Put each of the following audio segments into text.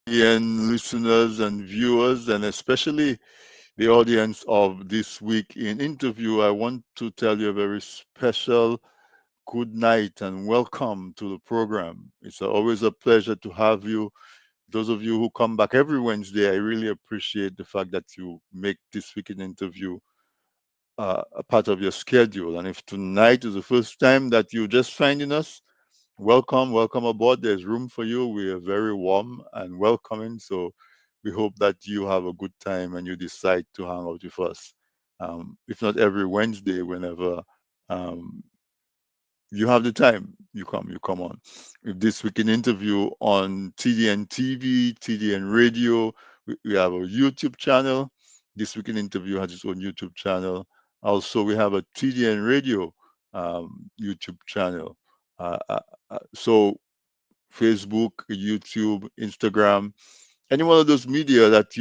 TDN listeners and viewers, and especially the audience of this week in interview. I want to tell you a very special good night and welcome to the program. It's always a pleasure to have you. Those of you who come back every Wednesday, I really appreciate the fact that you make this week in interview a part of your schedule. And if tonight is the first time that you're just finding us, welcome, welcome aboard. There's room for you. We are very warm and welcoming. So we hope that you have a good time and you decide to hang out with us. If not every Wednesday, whenever um, you have the time, you come on. With this weekend interview on TDN TV, TDN Radio, we have a YouTube channel. This weekend interview has its own YouTube channel. Also, we have a TDN Radio YouTube channel. Uh, uh, so Facebook, YouTube, Instagram, any one of those medium that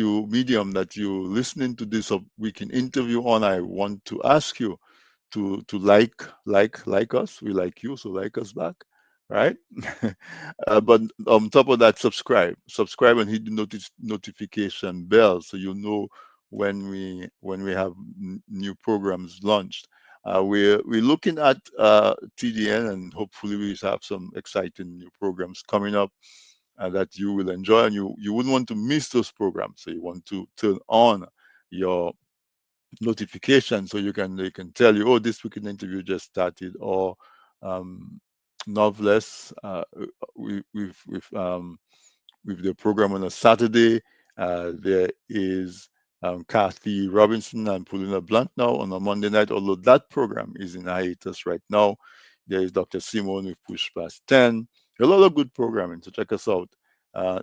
you listening to this weekend interview on, I want to ask you to like us. We like you, so like us back, right? But on top of that, subscribe and hit the notification bell so you know when we have new programs launched. We're looking at TDN, and hopefully we have some exciting new programs coming up that you will enjoy, and you wouldn't want to miss those programs. So you want to turn on your notification so they can tell you, oh, this weekend interview just started, or um, Noveless with the program on a Saturday. There is Kathy Robinson and Paulina Blunt now on a Monday night, although that program is in hiatus right now. There is Dr. Simone with Push Past 10. A lot of good programming, so check us out.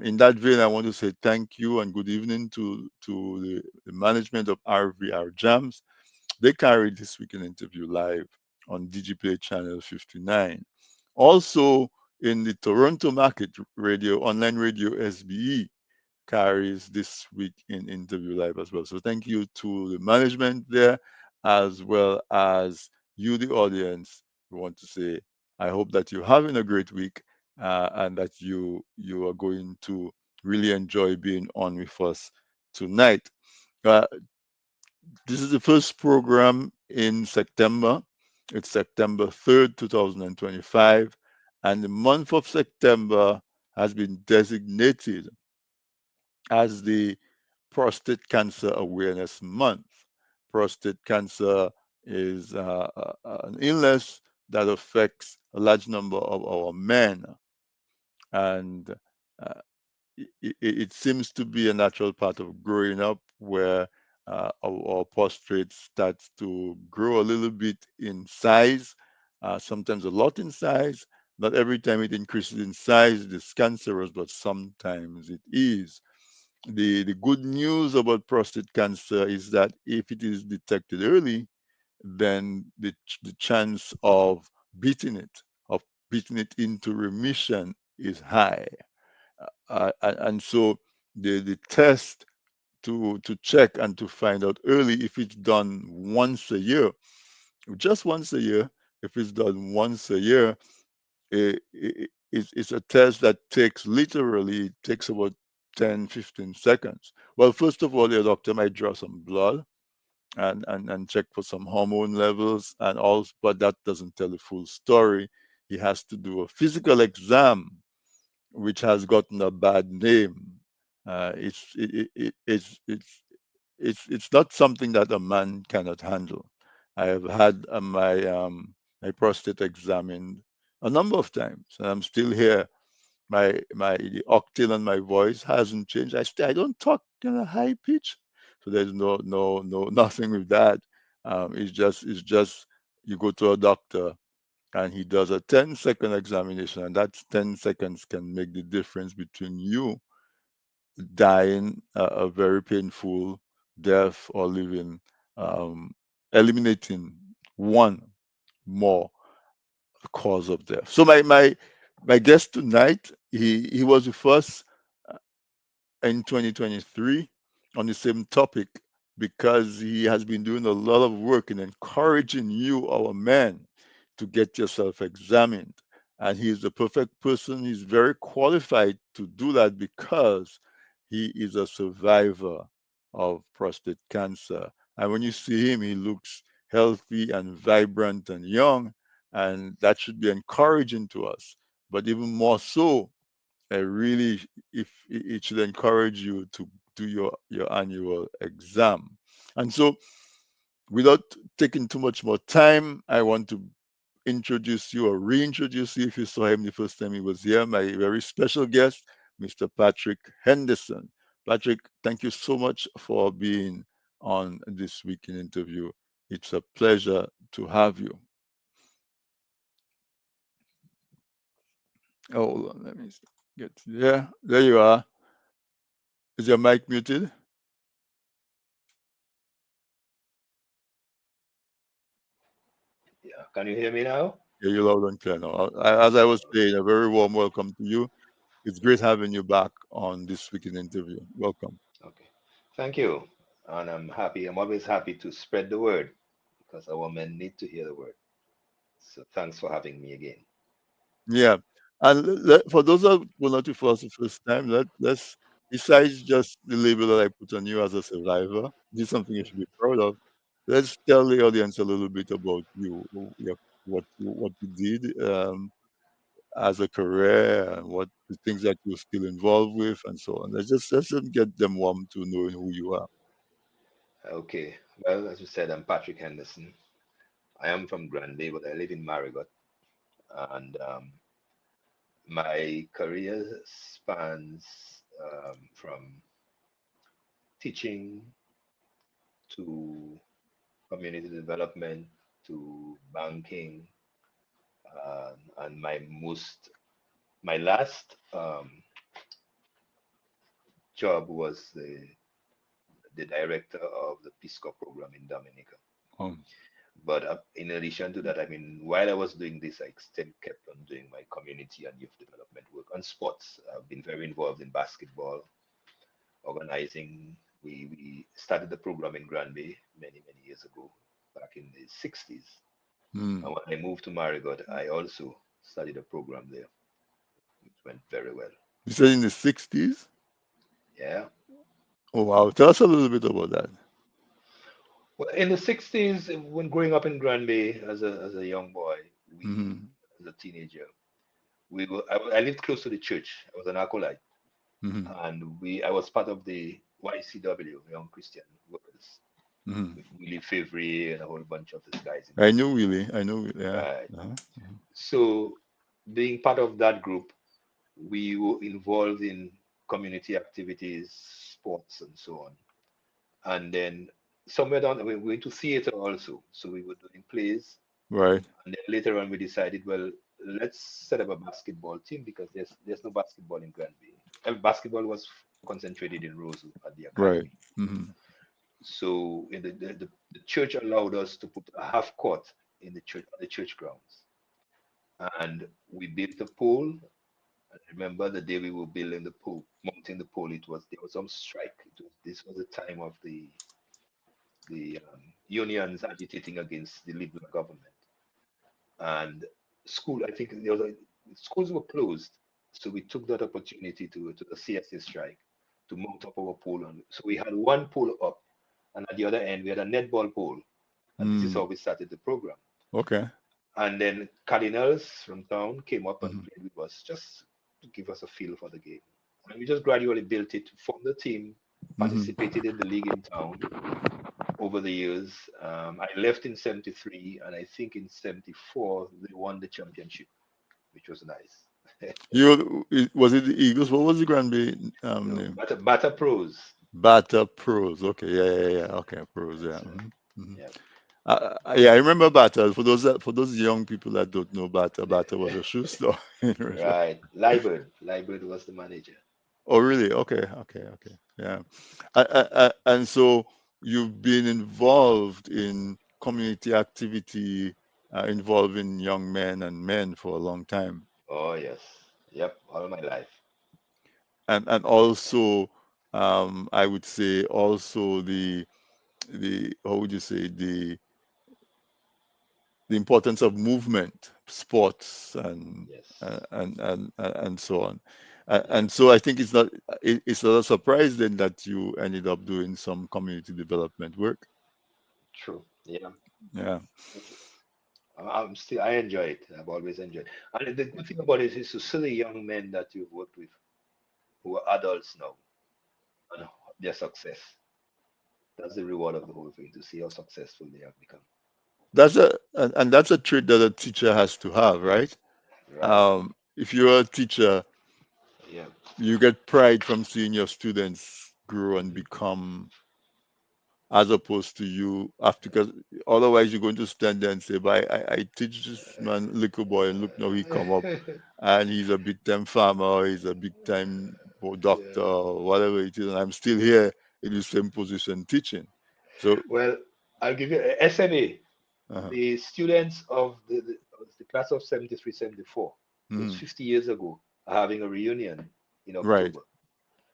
In that vein, I want to say thank you and good evening to the management of RVR Jams. They carried this weekend interview live on DigiPlay channel 59. Also, in the Toronto market, online radio SBE carries this week in interview live as well. So thank you to the management there, as well as you, the audience. We want to say, I hope that you're having a great week and that you are going to really enjoy being on with us tonight. Uh, this is the first program in September. It's September 3rd, 2025, and the month of September has been designated as the Prostate Cancer Awareness Month. Prostate cancer is an illness that affects a large number of our men, and uh, it seems to be a natural part of growing up where our prostate starts to grow a little bit in size, sometimes a lot in size. Not every time it increases in size, it's cancerous, but sometimes it is. The good news about prostate cancer is that if it is detected early, then the chance of beating it into remission is high. And so the test to check and to find out early, if it's done once a year, just once a year, if it's done once a year, it's a test that takes literally, it takes about 10-15 seconds. Well, first of all, your doctor might draw some blood and check for some hormone levels and all, but that doesn't tell the full story. He has to do a physical exam, which has gotten a bad name. It's not something that a man cannot handle. I have had my prostate examined a number of times, and I'm still here. My the octane on my voice hasn't changed. I don't talk in a high pitch, so there's no nothing with that. It's just you go to a doctor and he does a 10-second examination, and that 10 seconds can make the difference between you dying a very painful death or living, um, eliminating one more cause of death. So my guest tonight, he was with us in 2023 on the same topic because he has been doing a lot of work in encouraging you, our men, to get yourself examined. And he is the perfect person. He's very qualified to do that because he is a survivor of prostate cancer. And when you see him, he looks healthy and vibrant and young, and that should be encouraging to us. But even more so, really, if it should encourage you to do your annual exam. And so, without taking too much more time, I want to introduce you or reintroduce you if you saw him the first time he was here, my very special guest, Mr. Patrick Henderson. Patrick, thank you so much for being on this weekend interview. It's a pleasure to have you. Oh, hold on, let me get there. There you are. Is your mic muted? Yeah. Can you hear me now? Yeah, you're loud and clear now. As I was saying, a very warm welcome to you. It's great having you back on this weekend interview. Welcome. Okay. Thank you. And I'm happy. I'm always happy to spread the word because our men need to hear the word. So thanks for having me again. Yeah. And for those that were not to for us the first time, let's, besides just the label that I put on you as a survivor, this is something you should be proud of. Let's tell the audience a little bit about you, what you did as a career, and what the things that you're still involved with, and so on. Let's just get them warm to knowing who you are. Okay. Well, as you said, I'm Patrick Henderson. I am from Granby, but I live in Marigot. And my career spans from teaching to community development to banking. And my last job was the director of the Peace Corps program in Dominica. Um, But in addition to that, I mean, while I was doing this, I still kept on doing my community and youth development work on sports. I've been very involved in basketball, organizing. We started the program in Granby many years ago, back in the 60s. And hmm. when I moved to Marigot, I also started a program there, which went very well. You said in the 60s? Yeah. Oh, wow. Tell us a little bit about that. Well, in the 60s, when growing up in Granby as a young boy, we, Hmm. as a teenager, I lived close to the church. I was an acolyte, Hmm. and I was part of the YCW, Young Christian Workers, Hmm. with Willie Favre and a whole bunch of these guys in I there. know Willie. I know Willie. Yeah. Right. Uh-huh. So, being part of that group, we were involved in community activities, sports, and so on. And then somewhere down, we went to theater also. So we were doing plays. Right. And then later on, we decided, well, let's set up a basketball team because there's no basketball in Granby. And basketball was concentrated in Rosewood at the Right. academy. Hmm. So in the church allowed us to put a half court in the church grounds, and we built a pool. I remember the day we were building the pool, mounting the pool. There was some strike. This was the time of the unions agitating against the Liberal government. And school, I think schools were closed, so we took that opportunity to the CSA strike to mount up our pole. And so we had one pole up, and at the other end we had a netball pole, and this is how Mm. we started the program. Okay. And then Cardinals from town came up and Hmm. played with us just to give us a feel for the game. And we just gradually built it, formed the team, Hmm. participated in the league in town over the years. I left in 73, and I think in 74 they won the championship, which was nice. Was it the Eagles? What was the Granby No, name? Bata Pros. Bata Pros. Okay. Yeah. Okay. Pros. Yeah. That's right. Hmm. Yeah. Yeah, I remember Bata. For those young people that don't know Bata, Bata was a shoe store in Russia. Right. Liebert was the manager. Oh, really? Okay. Yeah. And so you've been involved in community activity involving young men and men for a long time, Oh yes. Yep. All my life. and also, I would say also the how would you say the importance of movement, sports, Yes. and so on. Yeah, And so I think it's not a surprise then that you ended up doing some community development work. true. Yeah. Yeah, It's, I'm still, I enjoy it. I've always enjoyed it. And the good thing about it is to see the young men that you've worked with who are adults now and their success. That's the reward of the whole thing, to see how successful they have become. and that's a trait that a teacher has to have, right? Right. If you're a teacher, Yeah. you get pride from seeing your students grow and Hmm. become, as opposed to you after, because otherwise you're going to stand there and say, but I teach this man little boy and look now he come up and he's a big time farmer, he's a big time doctor Yeah. or whatever it is, and I'm still here in the same position teaching. So Well, I'll give you SMA. uh The students of the class of 73, 74, so it's mhm, 50 years ago, are having a reunion in right. October.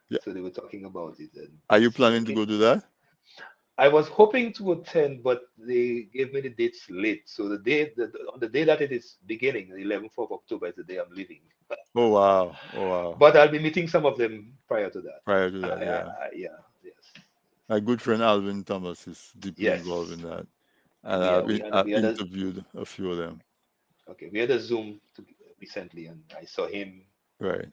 Yeah. So they were talking about it, and Are you it's planning to something go do that? I was hoping to attend, but they gave me the dates late. So on the day that it is beginning, the 11th of October is the day I'm leaving. Oh wow. Oh wow. But I'll be meeting some of them prior to that. Prior to And that, yeah. yeah, yes, My good friend Alvin Thomas is deeply involved yes. in that. And We I've had a interviewed a few of them. okay. We had a Zoom recently, and I saw him, Right.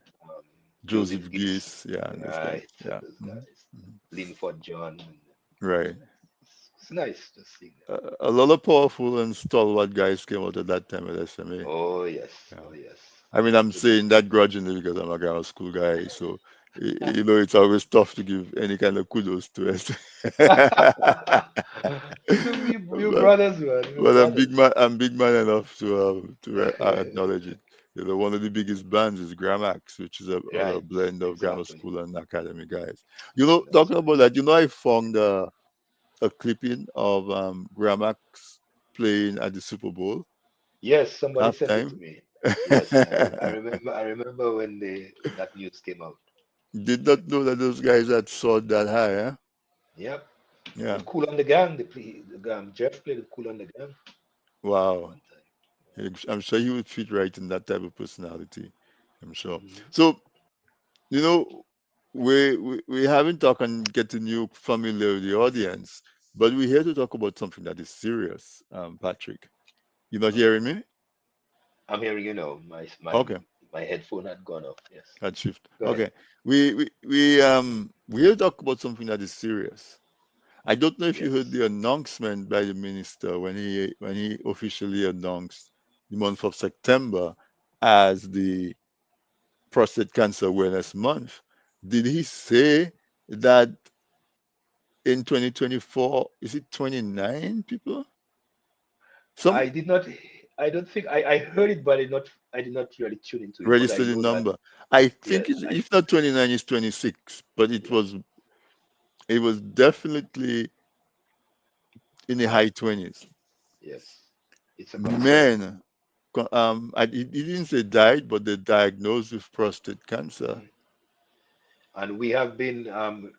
Joseph Joseph Gist, Geese, yeah, and those guys. right? Yeah. Those Hmm. guys, Hmm. Linford John. And Right. it's nice just seeing them. A lot of powerful and stalwart guys came out at that time at SMA. Oh yes, Yeah. oh yes. I mean, I'm saying that grudgingly because I'm a grammar school guy, so it's always tough to give any kind of kudos to us. You but, brothers, man, you but brothers. I'm big man enough to acknowledge it. One of the biggest bands is Gramax, which is a Right, blend of grammar exactly. school and academy guys. That's Talking right. about that, I found a clipping of Gramax playing at the Super Bowl Yes, somebody sent it to halftime. me. Yes, I remember. I remember when that news came out. Did not know that those guys had soared that high, huh? Yep. Yeah. With Cool on the Gang, Jeff played with Cool on the Gang Wow. one time. I'm sure he would fit right in that type of personality. I'm sure. Hmm. So, you know, we haven't talked and getting you familiar with the audience, but we're here to talk about something that is serious, Patrick. You not Okay. hearing me? I'm hearing, Okay, my headphone had gone off. Yes. that shift. Go ahead. Okay. We're here to talk about something that is serious. I don't know if you heard Yes. the announcement by the minister when he officially announced the month of September as the Prostate Cancer Awareness Month. Did he say that in 2024, is it 29 people? Some I did not. I don't think I heard it, but I did not really tune into it. But I registered the know that. number. I Yeah. think if not 29, it's 26, but Yeah. it was definitely in the high 20s. Yes. It's a concern. Men, he didn't say died, but they diagnosed with prostate cancer. Mhm. And we have been. I'm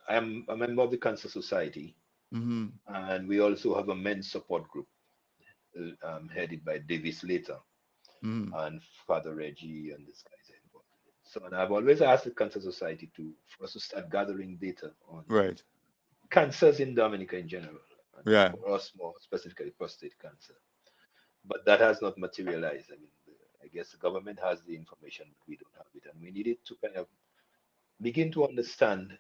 a member of the Cancer Society, Hmm. and we also have a men's support group headed by Davis Later Hmm. and Father Reggie and these guys are involved in it. So, and I've always asked the Cancer Society for us to start gathering data on Right. cancers in Dominica in general, and Yeah. for us more specifically prostate cancer. But that has not materialized. I mean, I guess the government has the information, but we don't have it, and we needed to kind of begin to understand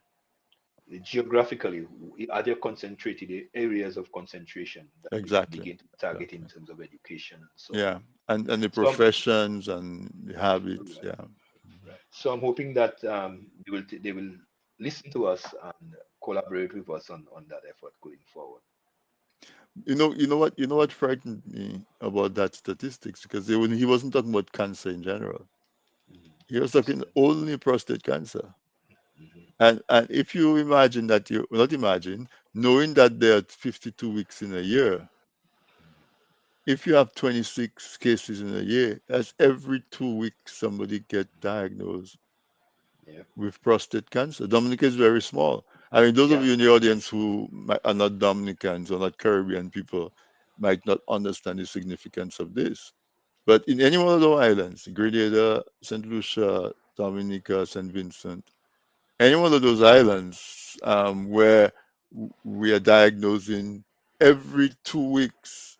geographically, are there concentrated areas of concentration that we can Exactly. begin to target in Exactly. terms of education and so on. Yeah. And the So I'm professions and the habits. right, Yeah. right. So I'm hoping that they will listen to us and collaborate with us on that effort going forward. You know what frightened me about that statistics because he wasn't talking about cancer in general. He was talking Prostate. only prostate cancer. Hmm. And if you imagine that you not imagine knowing that there are 52 weeks in a year, if you have 26 cases in a year, that's every 2 weeks somebody get diagnosed Yeah. with prostate cancer. Dominica is very small. I mean, those of Yeah. you in the audience who are not Dominicans or not Caribbean people might not understand the significance of this. But in any one of those islands, Grenada, St. Lucia, Dominica, St. Vincent, any one of those islands where we are diagnosing every 2 weeks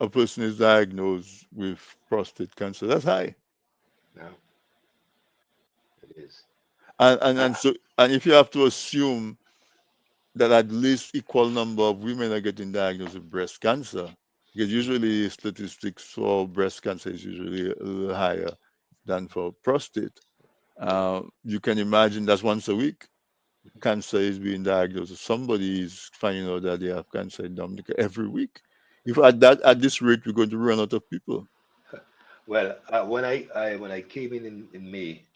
a person is diagnosed with prostate cancer. That's high. No, it is. And Ah, so and if you have to assume that at least equal number of women are getting diagnosed with breast cancer, because usually statistics for breast cancer is usually a little higher than for prostate. yeah. You can imagine that's once a week. Cancer is being diagnosed. Somebody is finding out that they have cancer in Dominica every week. If at this rate we're going to run out of people. Well, when I came in May,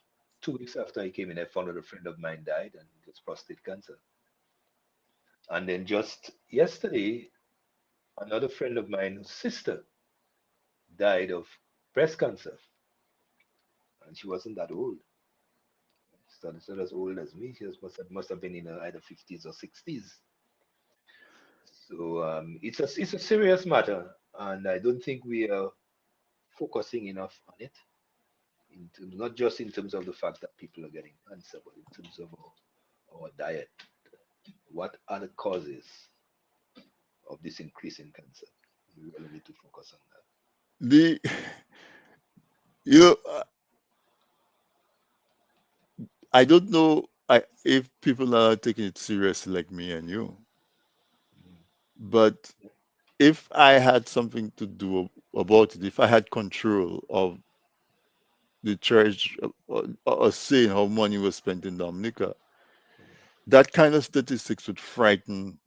2 weeks after I came in, I found out a friend of mine died and it was prostate cancer. And then just yesterday, another friend of mine's sister died of breast cancer, and she wasn't that old. She's not as old as me. She must have been in her either 50s or 60s. So it's a serious matter, and I don't think we are focusing enough on it. In terms, not just in terms of the fact that people are getting cancer, but in terms of our diet. What are the causes of this increase in cancer? We really need to focus on that. The you know I don't know if people are taking it seriously like me and you, Mm. but if I had something to do about it, if I had control of the church or saying how money was spent in Dominica, that kind of statistics would frighten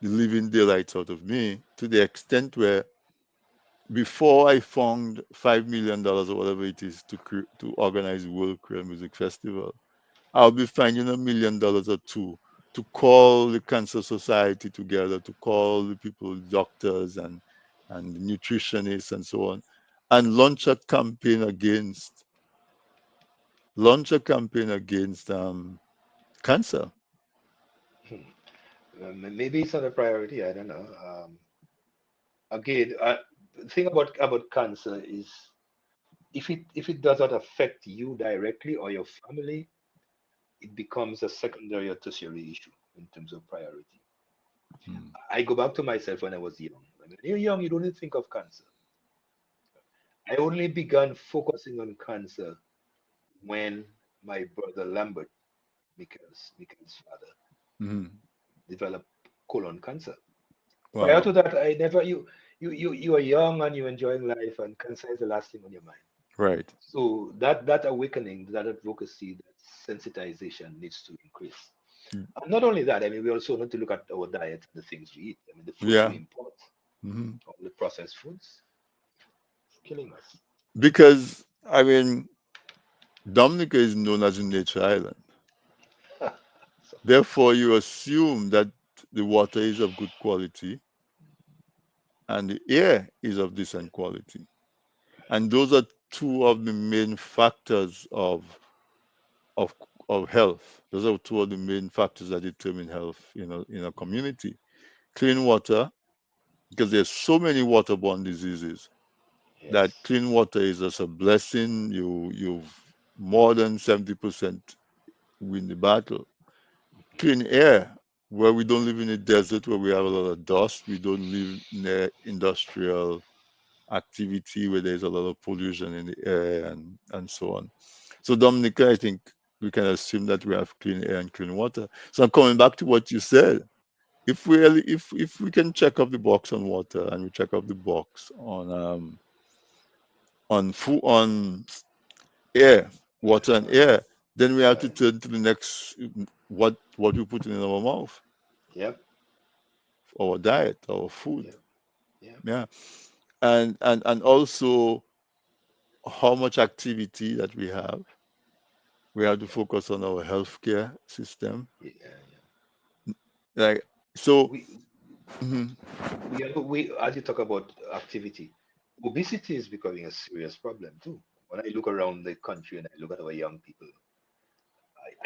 the living daylights out of me to the extent where before I found $5 million or whatever it is to organize the World Creole Music Festival, I'll be finding $1 million or two to call the Cancer Society together, to call the people, doctors and nutritionists and so on, and launch a campaign against cancer. Maybe it's not a priority. I don't know. Again, the thing about cancer is if it does not affect you directly or your family, it becomes a secondary or tertiary issue in terms of priority. Hmm. I go back to myself when I was young. I mean, when you're young, you don't even think of cancer. I only began focusing on cancer when my brother Lambert, Mikael's father, Mhm. developed colon cancer. Prior Wow. to that, I never you are young and you're enjoying life, and cancer is the last thing on your mind. Right. So that awakening, that advocacy, that sensitization needs to increase. And not only that, I mean, we also need to look at our diet and the things we eat. I mean, the foods we Yeah. import, Mhm. all the processed foods, it's killing us. Because I mean, Dominica is known as a nature island. So, Therefore, you assume that the water is of good quality and the air is of decent quality. And those are two of the main factors of of health. Those are two of the main factors that determine health in a community. Clean water, because there's so many waterborne diseases that yes. clean water is just a blessing. You've more than 70% win the battle. Clean air, where we don't live in a desert where we have a lot of dust. We don't live near industrial activity where there's a lot of pollution in the air and so on. So Dominica, I think we can assume that we have clean air and clean water. So I'm coming back to what you said. If we can check off the box on water and we check off the box on food on air, water and Uh, air, then we have to right. turn to the next what we put in our mouth, Yep. our diet, our food. Yep. Yep. Yeah. And also how much activity that we have. We have to Yep. focus on our healthcare system. Yeah. Yeah. Like so We mhm, we as you talk about activity, obesity is becoming a serious problem too. When I look around the country and I look at our young people,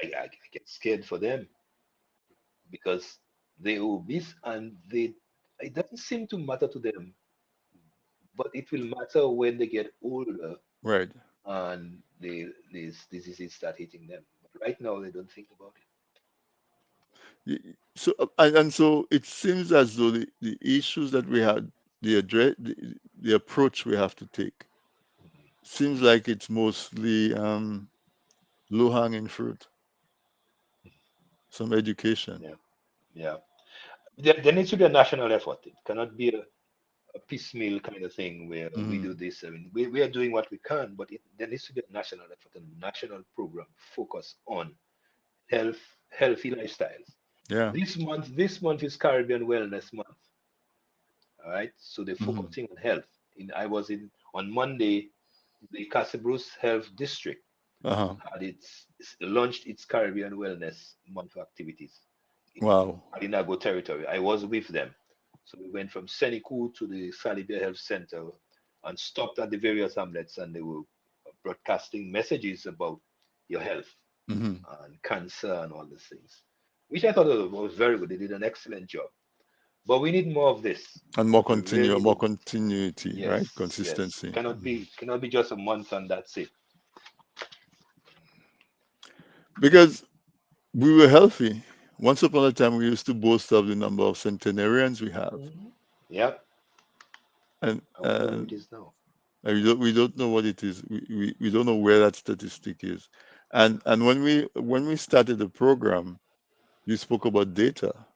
I get scared for them because they're obese and they it doesn't seem to matter to them, but it will matter when they get older right. and these diseases start hitting them. But right now, they don't think about So and so it seems as though the issues that we had, the approach we have to take seems it. like it's mostly low hanging fruit, some education. Yeah, yeah. There needs to be a national effort. It cannot be a piecemeal kind of thing where we do Mm, this. I mean, we are doing what we can, but there needs to be a national effort, a national program focused on health, healthy lifestyles. yeah. This month is Caribbean Wellness Month. All right, so they're Hmm. focusing on health. I was in on Monday. The Casa Bruce Health District Uh-huh. had launched its Caribbean Wellness Month activities in Wow. Alinago territory. I was with them. So we went from Seniku to the Salibia Health Center and stopped at the various hamlets, and they were broadcasting messages about your health Hmm. and cancer and all these things, which I thought was very good. They did an excellent job. But we need more of this. And We really more need it. continuity, right? Yes, yes. It Consistency. cannot be just a month and that's it. Because we were healthy. Once upon a time, we used to boast of the number of centenarians we have, Mhm. Yep. and I wonder where it is now. we don't know what it is. We don't know where that statistic is. And when we started the program, you spoke about data.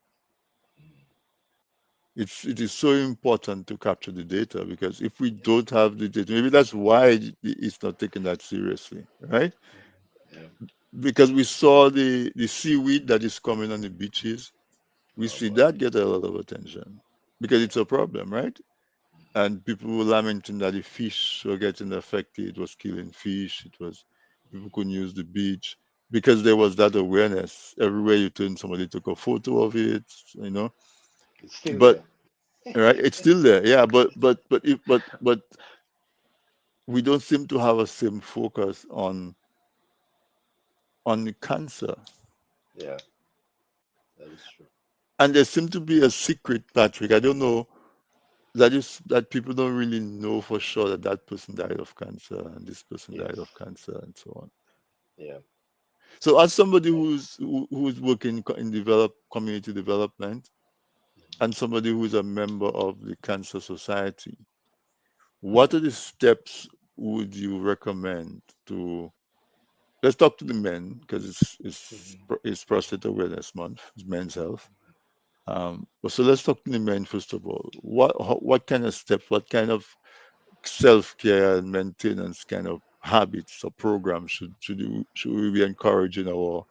It is so important to capture the data because if we Yeah. don't have the data, maybe that's why it's not taken that seriously, right? Yeah. Because we saw the seaweed that is coming on the beaches, we Oh see boy. that get a lot of attention because it's a problem, right? And people were lamenting that the fish were getting affected, it was killing fish, it was people couldn't use the beach because there was that awareness. Everywhere you turn, somebody took a photo of it, you know. It's still But there. right, it's still there, yeah. But we don't seem to have a same focus on the cancer. Yeah, that is true. And there seems to be a secret, Patrick. I don't know that people don't really know for sure that that person died of cancer and this person died Yes. of cancer and so on. Yeah. So, as somebody I, who's working in community development and somebody who's a member of the Cancer Society, what are the steps would you recommend to? Let's talk to the men because Mhm. it's Prostate Awareness Month, it's Men's Health. But so let's talk to the men first of all. What kind of steps, what kind of self-care and maintenance kind of habits or programs should we be encouraging our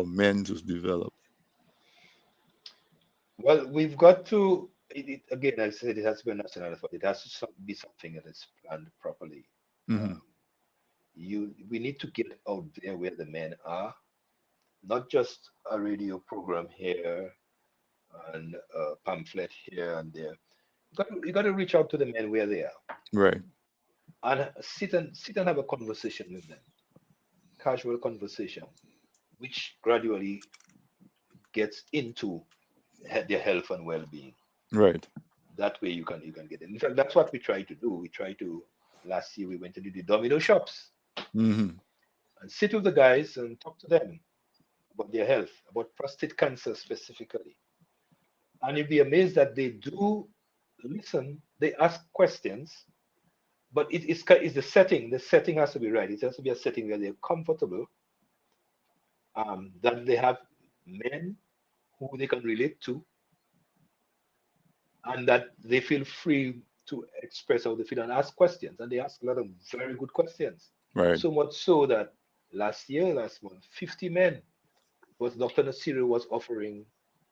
men to develop? Well, we've got to, again, I said it has to be a national effort. It has to be something that is planned properly. Hmm. Um, we need to get out there where the men are, not just a radio program here and a pamphlet here and there. You got to reach out to the men where they are Right, and sit and have a conversation with them, casual conversation, which gradually gets into their health and well-being. right. That way you can get it. In fact, that's what we try to do. We try to Last year we went to do the domino shops Hmm. and sit with the guys and talk to them about their health, about prostate cancer specifically. And you'd be amazed that they do listen, they ask questions, but it's the setting. The setting has to be right. It has to be a setting where they're comfortable, that they have men who they can relate to, and that they feel free to express how they feel and ask questions. And they ask a lot of very good questions. Right. So much so that last month, 50 men was Dr. Nasiru was offering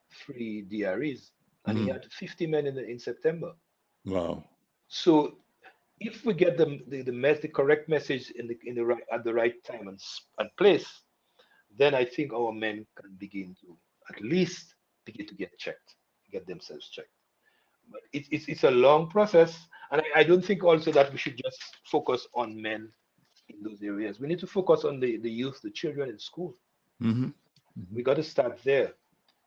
free DREs, and he Hmm. had 50 men in September. Wow. So if we get the correct message in the right at the right time and place, then I think our men can begin to at least begin to get checked, get themselves checked. But it's a long process, and I don't think also that we should just focus on men in those areas. We need to focus on the youth, the children in school. Hmm. Hmm. We got to start there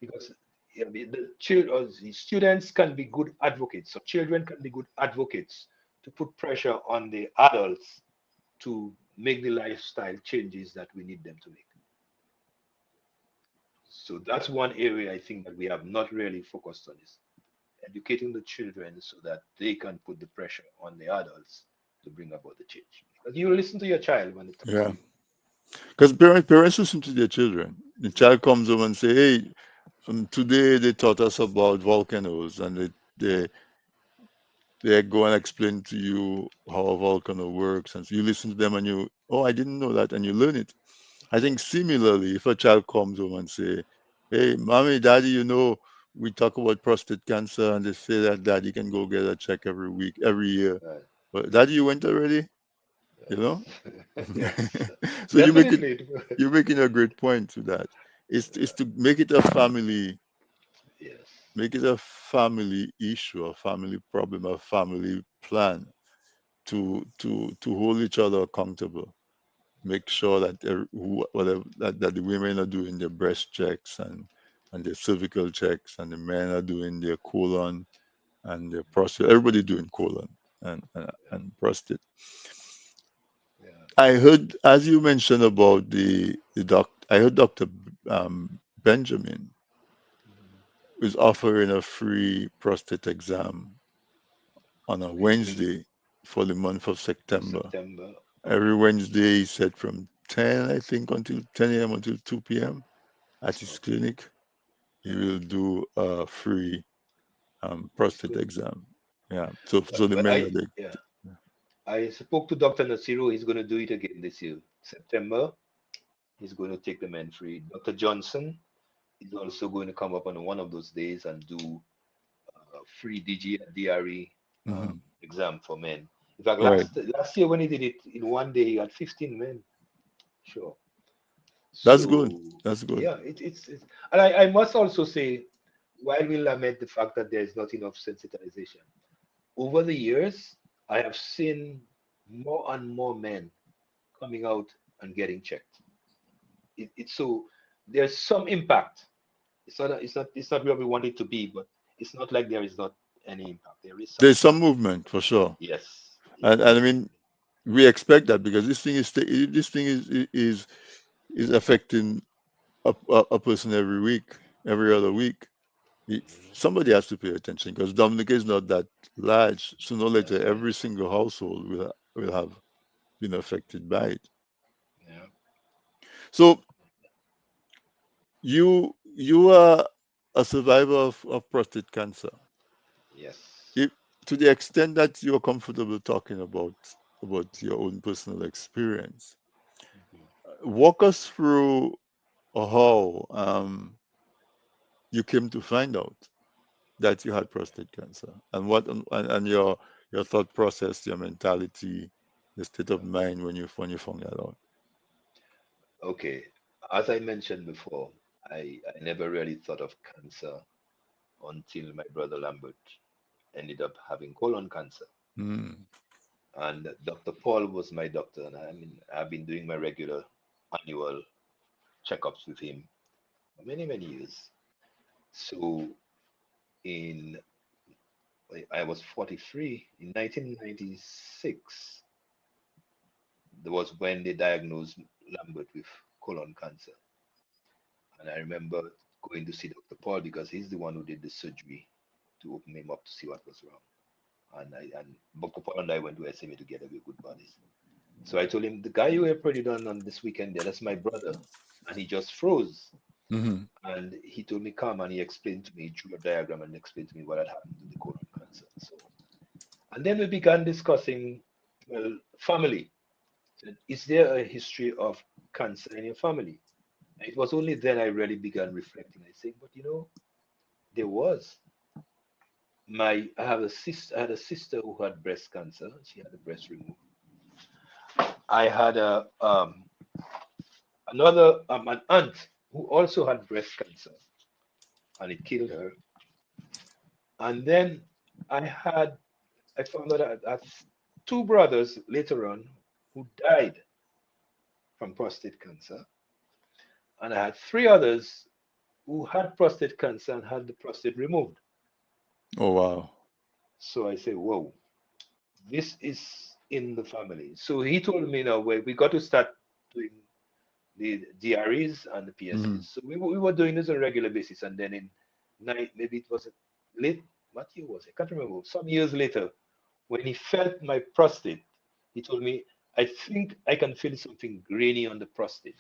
because the students can be good advocates, so children can be good advocates to put pressure on the adults to make the lifestyle changes that we need them to make. So that's one area I think that we have not really focused on, is educating the children so that they can put the pressure on the adults to bring about the change. Because you listen to your child when it talks to Yeah. you. Because parents listen to their children. The child comes home and say, "Hey, today they taught us about volcanoes, and they go and explain to you how a volcano works, and so you listen to them, and you, oh, I didn't know that, and you learn it." I think Yes, similarly, if a child comes home and say, "Hey, mommy, daddy, we talk about prostate cancer, and they say that daddy can go get a check every week, every year, right. but daddy, you went already, you know." Yes, yes, So definitely. you're making a great point to that. It's to make it a family, Yes, make it a family issue, a family problem, a family plan to hold each other accountable. Make sure that whatever that the women are doing their breast checks and their cervical checks, and the men are doing their colon and their prostate. Everybody doing colon and prostate. yeah. I heard, as you mentioned about the doc, I heard Dr. Benjamin Mhm. is offering a free prostate exam on a Okay, in Wednesday for the month of in September. September. Every Okay, Wednesday, he said from 10, I think, until 10 a.m. until 2 p.m. at his okay, clinic. He yeah, will do a free that's prostate good. exam. Yeah. So the But men I, are there. yeah, I spoke to Dr. Nasiru. He's going to do it again this year, September. He's going to take the men free. Dr. Johnson is also going to come up on one of those days and do free DG and DRE Hmm. exam for men. In fact, Right. last year when he did it in one day, he had 15 men. Sure. That's good. So That's good. yeah, it's and I must also say, while we lament the fact that there is not enough sensitization, over the years, I have seen more and more men coming out and getting checked. It's so there's some impact. It's not where we want it to be, but it's not like there is not any impact. There is some There's impact. some movement for sure, Yes, yes, and I mean definitely. we expect that because this thing is affecting a person every week, every other week. Mhm. Somebody has to pay attention because Dominica is not that large. Sooner or later, That's right. every single household will have been affected by it. Yeah. So you are a survivor of prostate cancer. Yes. If, to the extent that you're comfortable talking about your own personal experience, Mhm. walk us through how you came to find out that you had prostate cancer, and and your thought process, your mentality, the state of mind when you found that out. Okay. As I mentioned before, I never really thought of cancer until my brother Lambert ended up having colon cancer. Mm, And Dr. Paul was my doctor, and I mean, I've been doing my regular annual checkups with him for many, many years. So in I was 43 in 1996. There was when they diagnosed Lambert with colon cancer, and I remember going to see Dr. Paul because he's the one who did the surgery to open him up to see what was wrong. And Dr. Paul and I went to SMA together. We're good buddies. So I told him, the guy you were pretty done on this weekend there, that's my brother. And he just froze. hmm. And he told me, come, and he explained to me, drew a diagram and explained to me what had happened to the colon cancer. So, and then we began discussing, well, family. Said, is there a history of cancer in your family? And it was only then I really began reflecting. I said, but there was. I had a sister who had breast cancer. She had the breast removed. I had an aunt who also had breast cancer, and it killed her. And then I found out I had two brothers later on who died from prostate cancer, and I had three others who had prostate cancer and had the prostate removed. Oh wow. So I say, whoa, this is. in the family. So he told me, now we got to start doing the DREs and the Mm-hmm. PSAs. So we were doing this on a regular basis. And then in night, maybe it was late, what year was it? I can't remember. Some years later, when he felt my prostate, he told me, I think I can feel something grainy on the prostate.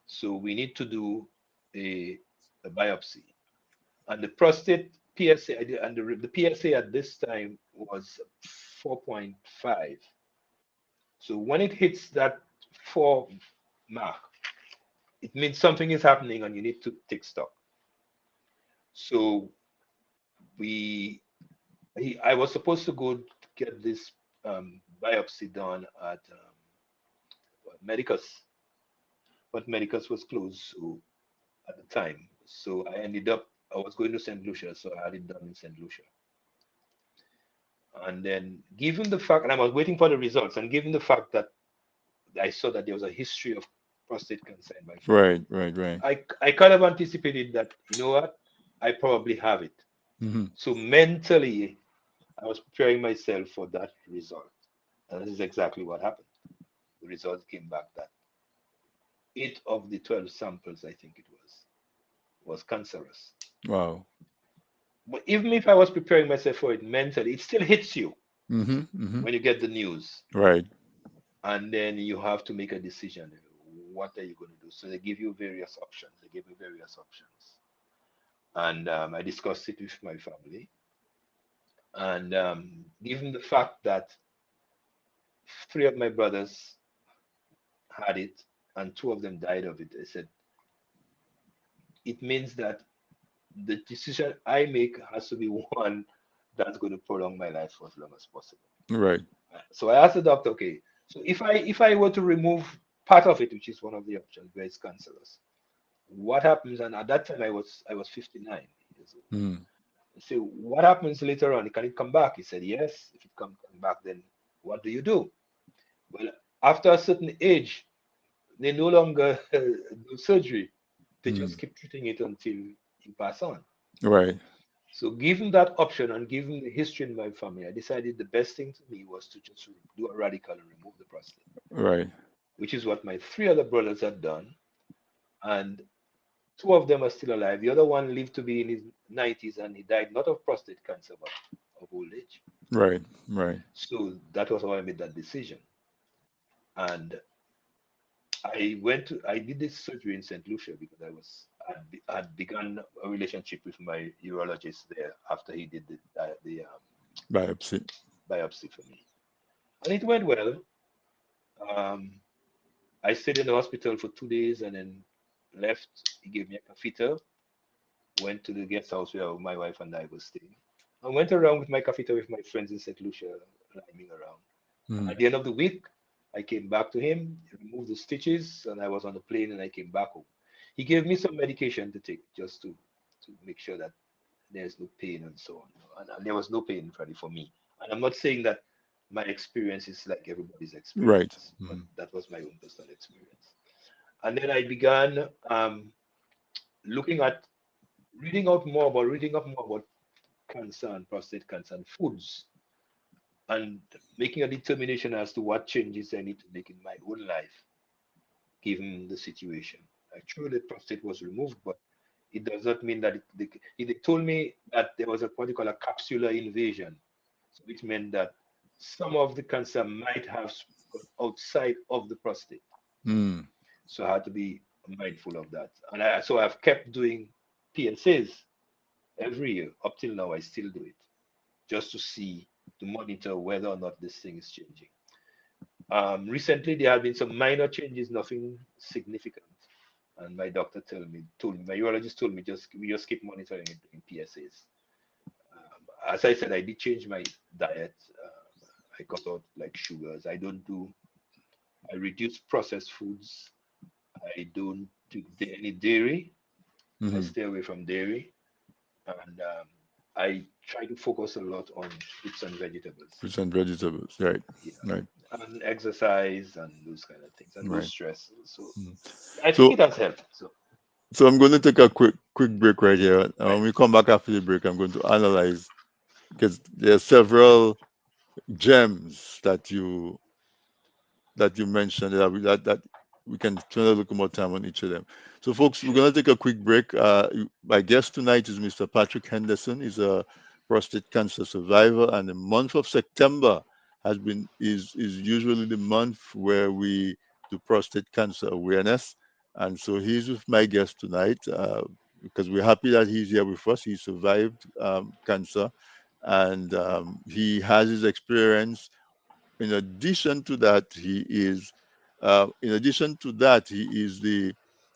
So we need to do a, a biopsy. And the prostate PSA, and the PSA at this time was 4.5. So when it hits that 4 mark, it means something is happening and you need to take stock. So we, I was supposed to go get this biopsy done at Medicus, but Medicus was closed at the time. So I ended up, I was going to St. Lucia, so I had it done in St. Lucia. And then, given the fact, and I was waiting for the results, and given the fact that I saw that there was a history of prostate cancer in my family, Right, right, right. I kind of anticipated that, you know what, I probably have it. Mm-hmm. So mentally, I was preparing myself for that result. And this is exactly what happened. The results came back that 8 of the 12 samples, I think it was cancerous. Wow. But even if I was preparing myself for it mentally, it still hits you Mm-hmm. Mm-hmm. when you get the news. Right. And then you have to make a decision. What are you going to do? So they give you various options. They give you various options. And I discussed it with my family. And given the fact that 3 of my brothers had it and 2 of them died of it, I said, it means that the decision I make has to be one that's going to prolong my life for as long as possible. Right. So I asked the doctor, okay, so if I were to remove part of it, which is one of the options where it's cancerous, what happens? And at that time I was 59 years old. Mm. I said, what happens later on? Can it come back? He said, yes. If it come back, then what do you do? Well, after a certain age, they no longer do surgery. They just Mm. keep treating it until you pass on. Right. So, given that option and given the history in my family, I decided the best thing to me was to just do a radical and remove the prostate, Right. which is what my 3 other brothers had done. And 2 of them are still alive. The other one lived to be in his 90s and he died not of prostate cancer, but of old age. Right. Right. So, that was how I made that decision. And I did this surgery in St. Lucia because had begun a relationship with my urologist there after he did the Biopsy. biopsy for me, and it went well. Um, I stayed in the hospital for 2 days and then left. He gave me a catheter. Went to the guest house where my wife and I were staying. I went around with my catheter with my friends in St. Lucia, climbing around. Mm. At the end of the week, I came back to him, he removed the stitches, and I was on the plane and I came back home. He gave me some medication to take just to make sure that there's no pain and so on. And there was no pain really for me. And I'm not saying that my experience is like everybody's Right. experience, but Mm. that was my own personal experience. And then I began looking at reading up more about cancer and prostate cancer and foods and making a determination as to what changes I need to make in my own life given the situation. True, the prostate was removed, but it does not mean that they told me that there was a what you call a capsular invasion, so which meant that some of the cancer might have got outside of the prostate. Mm. So I had to be mindful of that. And so I've kept doing PSAs every year. Up till now, I still do it just to see, to monitor whether or not this thing is changing. Recently, there have been some minor changes, nothing significant. And my doctor told me, my urologist told me, we just keep monitoring it in PSAs. As I said, I did change my diet. I cut out like sugars. I reduce processed foods. I don't do any dairy. I Mm-hmm. stay away from dairy. And I try to focus a lot on fruits and vegetables. Fruits and vegetables. Right. Yeah. Right. And exercise and those kind of things and no Right. stress. So Mm. I think So, it has helped. So, I'm going to take a quick break right here. When right. we come back after the break, I'm going to analyze because there are several gems that you mentioned that we can spend a little more time on each of them. So, folks, we're going to take a quick break. My guest tonight is Mr. Patrick Henderson. He's a prostate cancer survivor, and the month of September is usually the month where we do prostate cancer awareness. And so he's with my guest tonight because we're happy that he's here with us. He survived cancer, and he has his experience. In addition to that, he is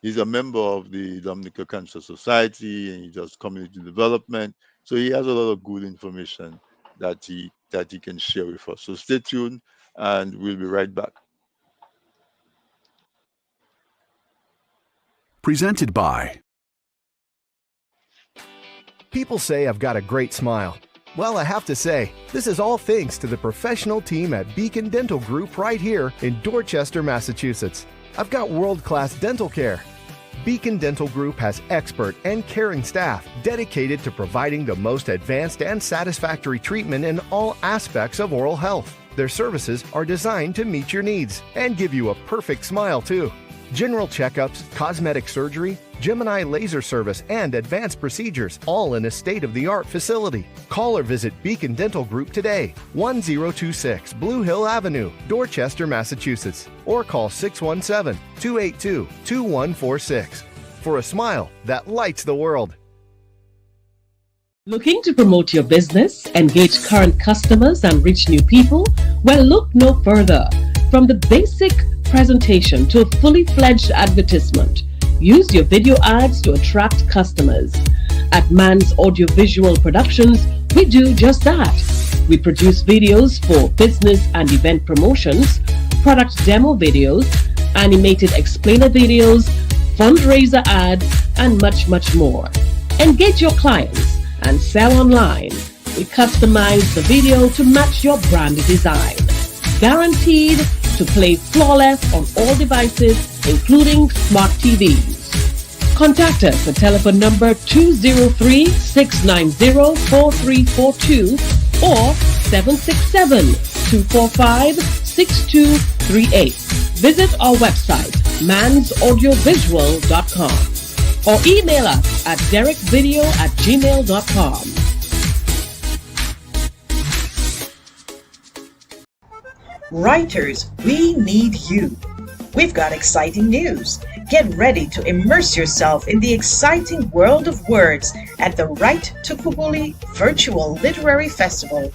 he's a member of the Dominica Cancer Society, and he does community development. So he has a lot of good information that he can share with us. So stay tuned, and we'll be right back. Presented by People say I've got a great smile. Well, I have to say, this is all thanks to the professional team at Beacon Dental Group right here in Dorchester, Massachusetts. I've got world-class dental care. Beacon Dental Group has expert and caring staff dedicated to providing the most advanced and satisfactory treatment in all aspects of oral health. Their services are designed to meet your needs and give you a perfect smile, too. General checkups, cosmetic surgery, Gemini laser service, and advanced procedures, all in a state-of-the-art facility. Call or visit Beacon Dental Group today, 1026 Blue Hill Avenue, Dorchester, Massachusetts, or call 617-282-2146 for a smile that lights the world. Looking to promote your business, engage current customers, and reach new people? Well, look no further. From the basic presentation to a fully fledged advertisement, use your video ads to attract customers. At Man's Audiovisual Productions, we do just that. We produce videos for business and event promotions, product demo videos, animated explainer videos, fundraiser ads, and much, much more. Engage your clients and sell online. We customize the video to match your brand design. Guaranteed to play flawless on all devices, including smart TVs. Contact us at telephone number 203-690-4342 or 767-245-6238. Visit our website, mansaudiovisual.com, or email us at derekvideo@gmail.com. Writers, we need you. We've got exciting news. Get ready to immerse yourself in the exciting world of words at the Write to Kubuli Virtual Literary Festival.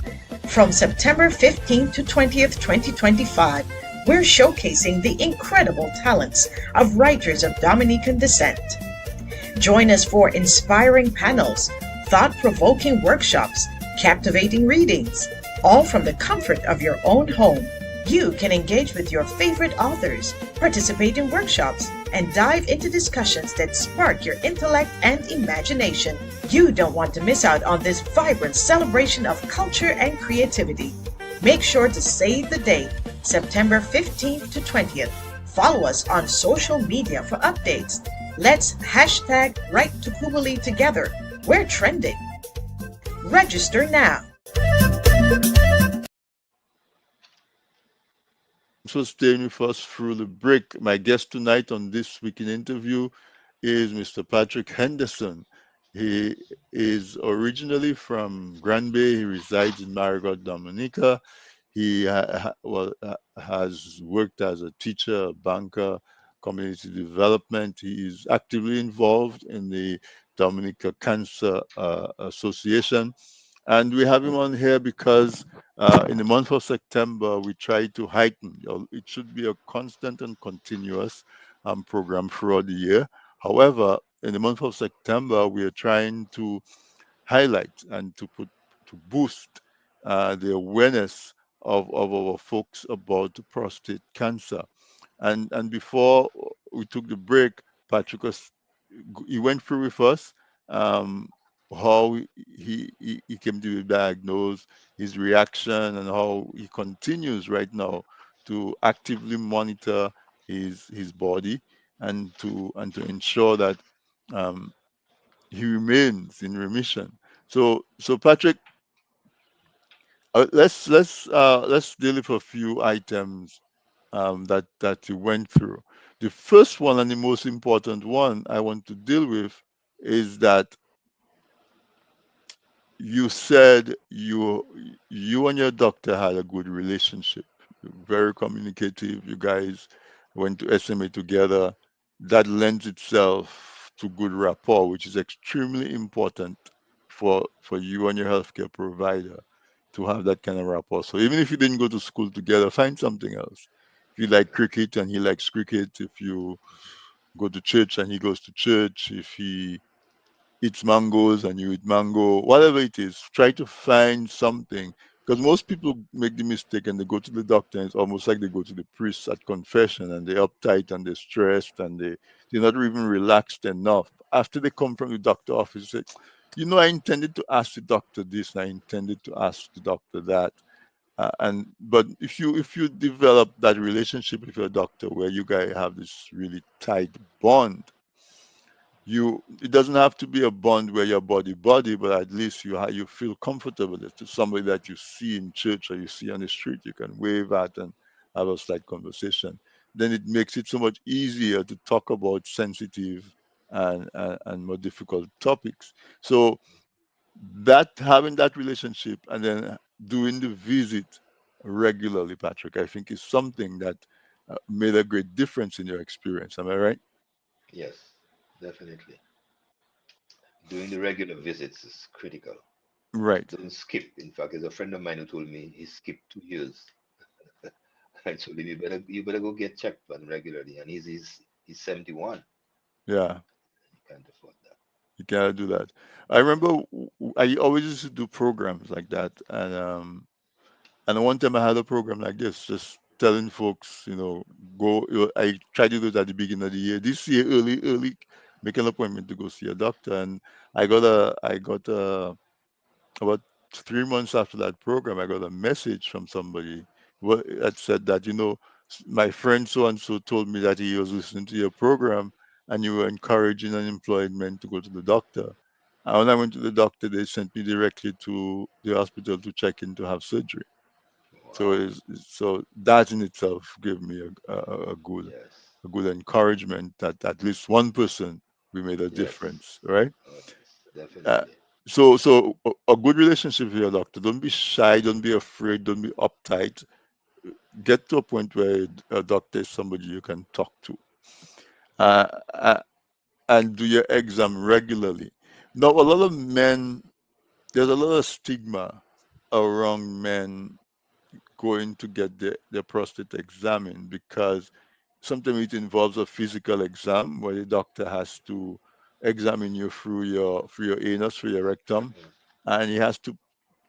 From September 15th to 20th, 2025, we're showcasing the incredible talents of writers of Dominican descent. Join us for inspiring panels, thought-provoking workshops, captivating readings, all from the comfort of your own home. You can engage with your favorite authors, participate in workshops, and dive into discussions that spark your intellect and imagination. You don't want to miss out on this vibrant celebration of culture and creativity. Make sure to save the date, September 15th to 20th. Follow us on social media for updates. Let's hashtag Write to Kubuli together. We're trending. Register now. So staying with us through the break. My guest tonight on this week in interview is Mr. Patrick Henderson. He is originally from Grand Bay. He resides in Marigot, Dominica. He has worked as a teacher, a banker, community development. He is actively involved in the Dominica Cancer Association. And we have him on here because in the month of September, we try to heighten. It should be a constant and continuous program throughout the year. However, in the month of September, we are trying to highlight and to boost the awareness of our folks about prostate cancer. And before we took the break, Patrick he went through with us um, how he came to be diagnosed, his reaction, and how he continues right now to actively monitor his body and to ensure that um, he remains in remission. So Patrick, Let's deal with a few items that you went through. The first one and the most important one I want to deal with is that you said you and your doctor had a good relationship, very communicative. You guys went to SMA together. That lends itself to good rapport, which is extremely important for you and your healthcare provider to have that kind of rapport. So even if you didn't go to school together, find something else. If you like cricket and he likes cricket, if you go to church and he goes to church, if he eats mangoes and you eat mango, whatever it is, try to find something. Because most people make the mistake and they go to the doctor and it's almost like they go to the priest at confession and they're uptight and they're stressed and they're not even relaxed enough. After they come from the doctor office, they say, I intended to ask the doctor this and I intended to ask the doctor that. And but if you develop that relationship with your doctor where you guys have this really tight bond, it doesn't have to be a bond where you're body, but at least you feel comfortable that to somebody that you see in church or you see on the street, you can wave at and have a slight conversation. Then it makes it so much easier to talk about sensitive and more difficult topics. So that having that relationship and then doing the visit regularly, Patrick, I think is something that made a great difference in your experience. Am I right? Yes, definitely. Doing the regular visits is critical. Right. Don't skip. In fact, there's a friend of mine who told me he skipped 2 years. I told him you better go get checked on regularly, and he's 71. Yeah. He can't afford that. You cannot do that. I remember I always used to do programs like that, and one time I had a program like this, just telling folks, go. I tried to do it at the beginning of the year. This year, early, make an appointment to go see a doctor, and I got a about 3 months after that program, I got a message from somebody that said that, my friend so and so told me that he was listening to your program and you were encouraging unemployed men to go to the doctor. And when I went to the doctor, they sent me directly to the hospital to check in to have surgery. So Wow. so that in itself gave me a good Yes. a good encouragement that at least one person we made a Yes. difference, right? Oh, yes. Uh, Definitely. so a good relationship with your doctor. Don't be shy. Don't be afraid. Don't be uptight. Get to a point where a doctor is somebody you can talk to, uh, uh, and do your exam regularly. Now, a lot of men, there's a lot of stigma around men going to get their prostate examined because sometimes it involves a physical exam where the doctor has to examine you through your anus, through your rectum, and he has to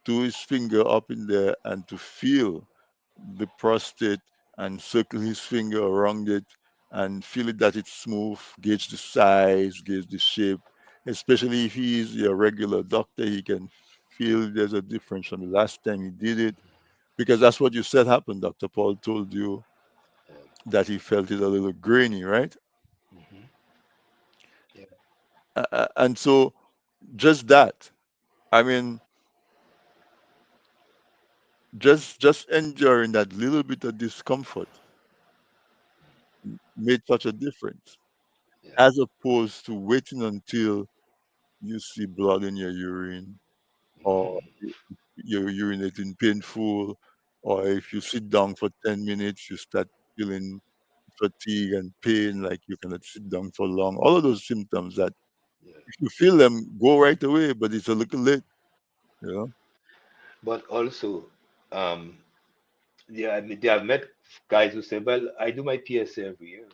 his finger up in there and to feel the prostate and circle his finger around it and feel it that it's smooth, gauge the size, gauge the shape. Especially if he is your regular doctor, he can feel there's a difference from the last time he did it. Because that's what you said happened. Dr. Paul told you Um, that he felt it a little grainy, right? hmm Yeah. And so just that. I mean, just enduring that little bit of discomfort made such a difference, Yeah. as opposed to waiting until you see blood in your urine, or hmm you're urinating painful, or if you sit down for 10 minutes, you start feeling fatigue and pain, like you cannot sit down for long. All of those symptoms that Yeah. if you feel them, go right away, but it's a little late, you know? But also, um, yeah, I mean, I've met guys who say, "Well, I do my PSA every year,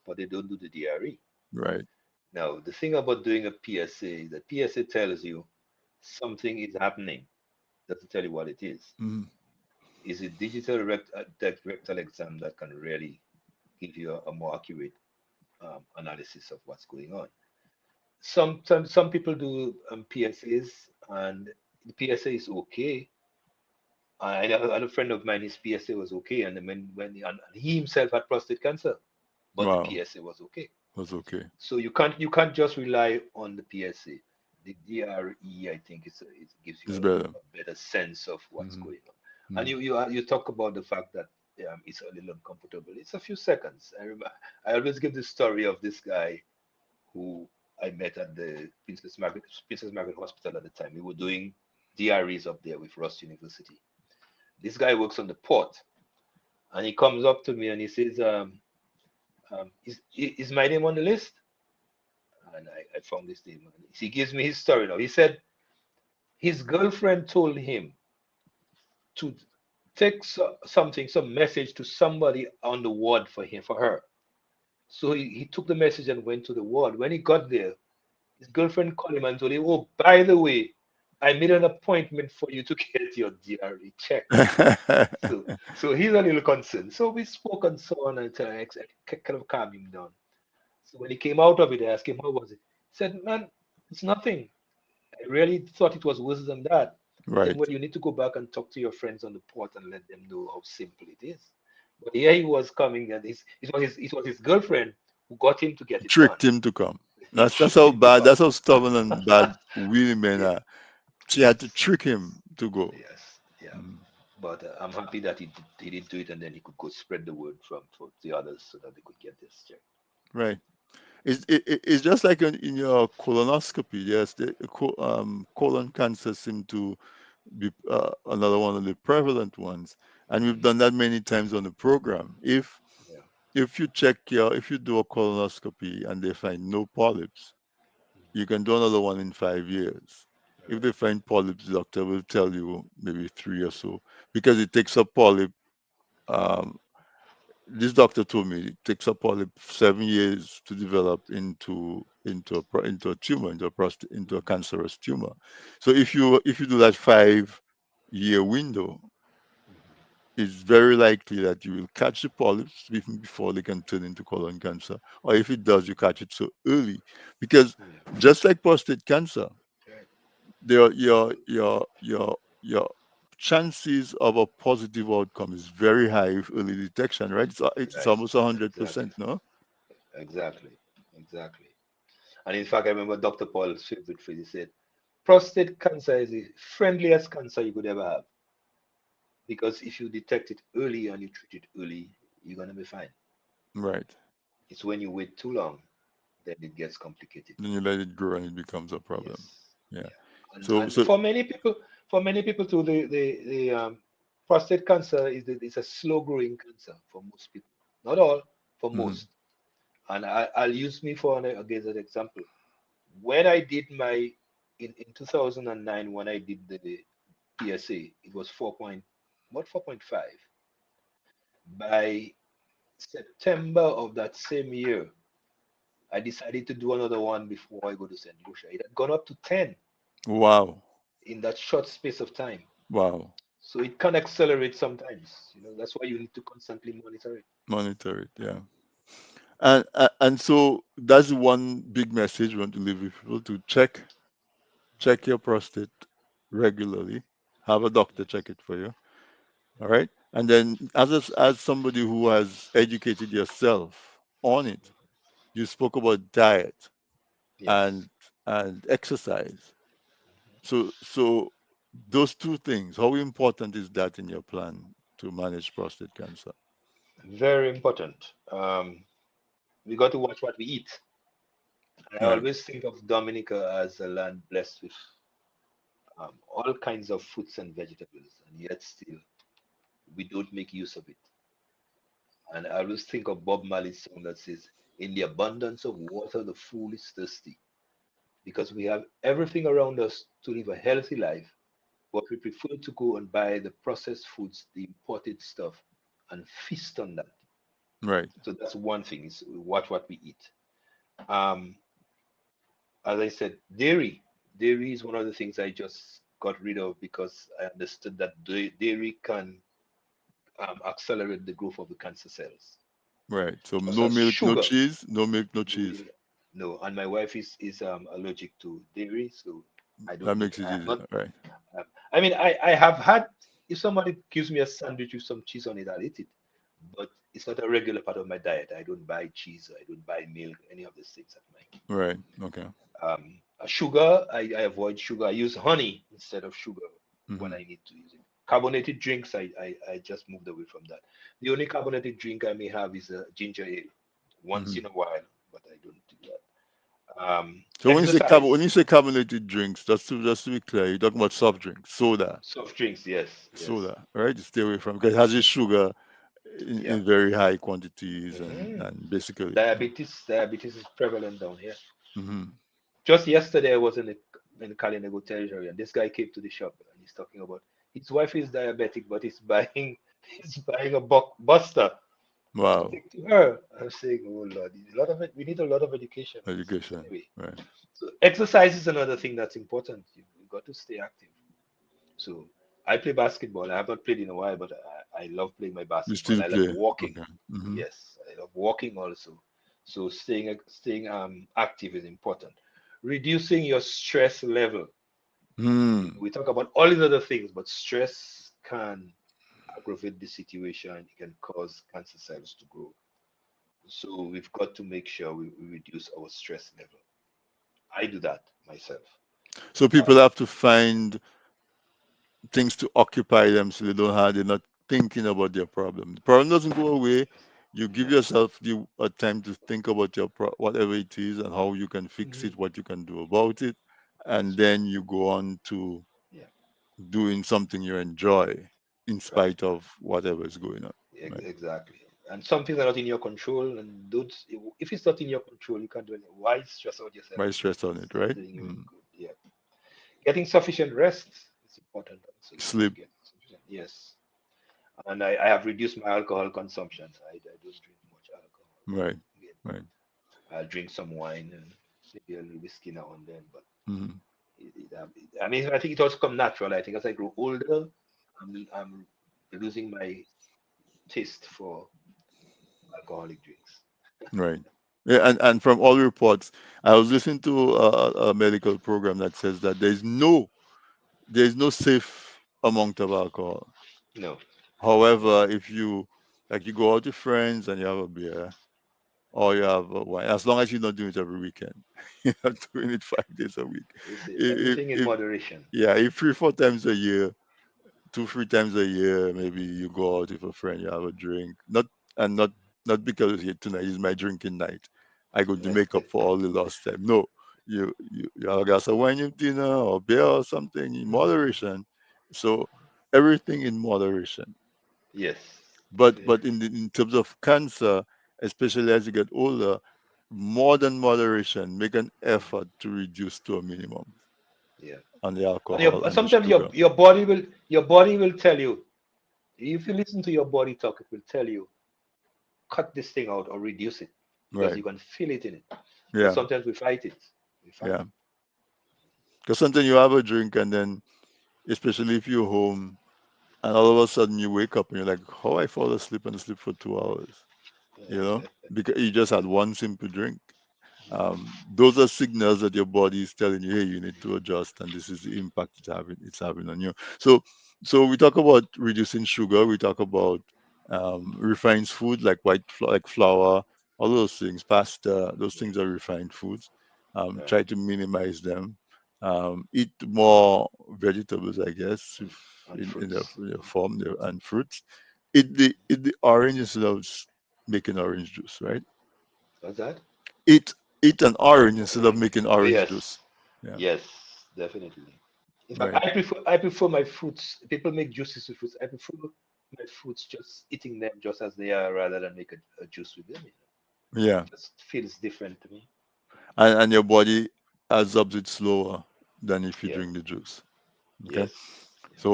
but they don't do the DRE." Right. Now, the thing about doing a PSA is that PSA tells you something is happening. Doesn't tell you what it is. Mhm. Is it rectal exam that can really give you a more accurate analysis of what's going on? Some people do PSAs, and the PSA is okay. I had a friend of mine, his PSA was okay, and then and he himself had prostate cancer, but the Wow. PSA was okay. Was okay. So you can't just rely on the PSA. the DRE, I think it gives you It's better. a better sense of what's Hmm. going on. And you talk about the fact that it's a little uncomfortable. It's a few seconds. I remember I always give the story of this guy who I met at the Princess Margaret Hospital at the time. We were doing DREs up there with Ross University. This guy works on the port, and he comes up to me and he says, is my name on the list?" And I found this name. And he gives me his story now. He said his girlfriend told him to take some message to somebody on the ward for her. So he took the message and went to the ward. When he got there, his girlfriend called him and told him, "Oh, by the way, I made an appointment for you to get your DRE checked." So he's a little concerned. So we spoke and so on until I kind of calmed him down. So when he came out of it, I asked him, "How was it?" He said, "Man, it's nothing. I really thought it was worse than that." I said, Right. "Well, you need to go back and talk to your friends on the port and let them know how simple it is." But here he was coming, and it was his girlfriend who got him to get it done. Tricked him to come. He That's tricked how him to bad. come. That's how stubborn and bad women Yeah. are. She had to Yes. trick him to go. Yes. Yeah. Mm. But I'm happy that he did do it, and then he could go spread the word from for the others so that they could get this check. Right. It's just like in your colonoscopy. Yes, the colon cancer seem to be another one of the prevalent ones, and we've done that many times on the program. Yeah. If you do a colonoscopy and they find no polyps, you can do another one in 5 years. If they find polyps, the doctor will tell you maybe three or so, because it takes a polyp. Um, this doctor told me it takes a polyp 7 years to develop into a tumor, into a cancerous tumor. So if you do that 5 year window, it's very likely that you will catch the polyps even before they can turn into colon cancer. Or if it does, you catch it so early. Because Yeah. just like prostate cancer, Right. there your chances of a positive outcome is very high with early detection, right? It's Right. almost 100%, Exactly. no? Exactly. Exactly. And in fact, I remember Dr. Paul's favorite phrase. He said, "Prostate cancer is the friendliest cancer you could ever have because if you detect it early and you treat it early, you're gonna be fine. Right. It's when you wait too long, then it gets complicated." Then you let it grow and it becomes a problem. Yes. Yeah. Yeah. So And so for many people too, the prostate cancer is a slow growing cancer for most people. Not all, for mhm. most. And I'll use me for again as an example. When I did my in 2009, when I did the PSA, it was 4.5. By September of that same year, I decided to do another one before I go to St. Lucia. It had gone up to 10 Wow. in that short space of time. Wow. So it can accelerate sometimes. That's why you need to constantly monitor it. Monitor it, yeah. And so that's one big message we want to leave with people, to check your prostate regularly. Have a doctor check it for you. All right. And then as somebody who has educated yourself on it, you spoke about diet Yes. and exercise. So those two things, how important is that in your plan to manage prostate cancer? Very important. We got to watch what we eat. I Right. always think of Dominica as a land blessed with all kinds of fruits and vegetables, and yet still we don't make use of it. And I always think of Bob Marley's song that says, "In the abundance of water, the fool is thirsty," because we have everything around us to live a healthy life, but we prefer to go and buy the processed foods, the imported stuff, and feast on that. Right. So that's one thing, is watch what we eat. Um, as I said, dairy. Dairy is one of the things I just got rid of because I understood that dairy can accelerate the growth of the cancer cells. Right. So Just no as milk, no sugar, cheese, no milk, no no, cheese. no. And my wife is allergic to dairy, so I That don't eat. makes it I am easier. not. Right. I mean, I have had. If somebody gives me a sandwich with some cheese on it, I'll eat it. But it's not a regular part of my diet. I don't buy cheese. I don't buy milk. Any of these things at my. Right. Okay. Sugar, I avoid sugar. I use honey instead of sugar when Hmm. I need to use it. Carbonated drinks, I just moved away from that. The only carbonated drink I may have is a ginger ale once Hmm. in a while, but I don't do that. So when Exercise, you say carbonated drinks, just to be clear, you're talking about soft drinks, soft drinks, yes, yes, right? Stay away from because it has its sugar yeah. in very high quantities hmm and basically. Diabetes is prevalent down here. Hmm. Just yesterday, I was in the Kalinego territory, and this guy came to the shop, and he's talking about his wife is diabetic, but he's buying he's buying a buster to Wow, take to her. I'm saying, oh Lord, a lot of it. We need a lot of education on these things education, anyway. right? So exercise is another thing that's important. You've got to stay active. So I play basketball. I have not played in a while, but I love playing my You basketball. still I love play, walking. okay? Hmm. Yes, I love walking also. So staying active is important. Reducing your stress level. Hmm. We talk about all these other things, but stress can aggravate the situation. It can cause cancer cells to grow. So we've got to make sure we reduce our stress level. I do that myself. So people have to find things to occupy them so they're not thinking about their problem. The problem doesn't go away. You give Yeah. yourself a time to think about whatever it is and how you can fix hmm it, what you can do about it, and That's right. then you go on to Yeah. doing something you enjoy in Right. spite of whatever is going on. Right. Exactly. And some things are not in your control, and those, if it's not in your control, you can't do anything. Why stress out yourself Why to do stress on things it, that right? doing you any Mm. good? Yeah. Getting sufficient rest is important. So you need to Sleep. get sufficient. Yes. And I have reduced my alcohol consumption. I don't drink much alcohol. Right. Again, Right. I'll drink some wine and maybe a little whiskey now and then, but Mm. I mean, I think it also come natural. I think as I grow older, I'm losing my taste for alcoholic drinks. Right. Yeah, and from all reports, I was listening to a medical program that says that there's no safe amount of alcohol. No. However, if you like you go out with friends and you have a beer or you have a wine, as long as you're not doing it every weekend, you're not doing it 5 days a week. You see, If, everything in if moderation. yeah, if 3, 4 times a year, 2, 3 times a year, maybe you go out with a friend, you have a drink. Not because tonight is my drinking night. I go to make up for all the lost time. No, you have a glass of wine with dinner or beer or something in moderation. So everything in moderation. Yes, But in terms of cancer, especially as you get older, more than moderation, make an effort to reduce to a minimum yeah. on the And alcohol and the sometimes sugar. your body will tell you, if you listen to your body talk, it will tell you cut this thing out or reduce it because Right. you can feel it in it. But Yeah. sometimes we fight it. We fight Yeah. it. Because sometimes you have a drink and then, especially if you're home, and all of a sudden you wake up and you're like, how I fall asleep and sleep for 2 hours, because you just had one simple drink. Those are signals that your body is telling you, hey, you need to adjust, and this is the impact it's having on you. So, so we talk about reducing sugar. We talk about refined food like like flour, all those things, pasta. Those things are refined foods. Right. Try to minimize them. Eat more vegetables, I guess, if And in fruits. their form, and fruits. Eat the orange instead of making orange juice, right? What's that? eat eat an orange instead of making orange juice. Yes. Yeah, Yes, definitely. In fact, right. I prefer my fruits. People make juices with fruits. I prefer my fruits just eating them just as they are rather than make a juice with them. Yeah, It just feels different to me. and your body absorbs it slower than if you Yeah. drink the juice. Okay, Yes. Yes.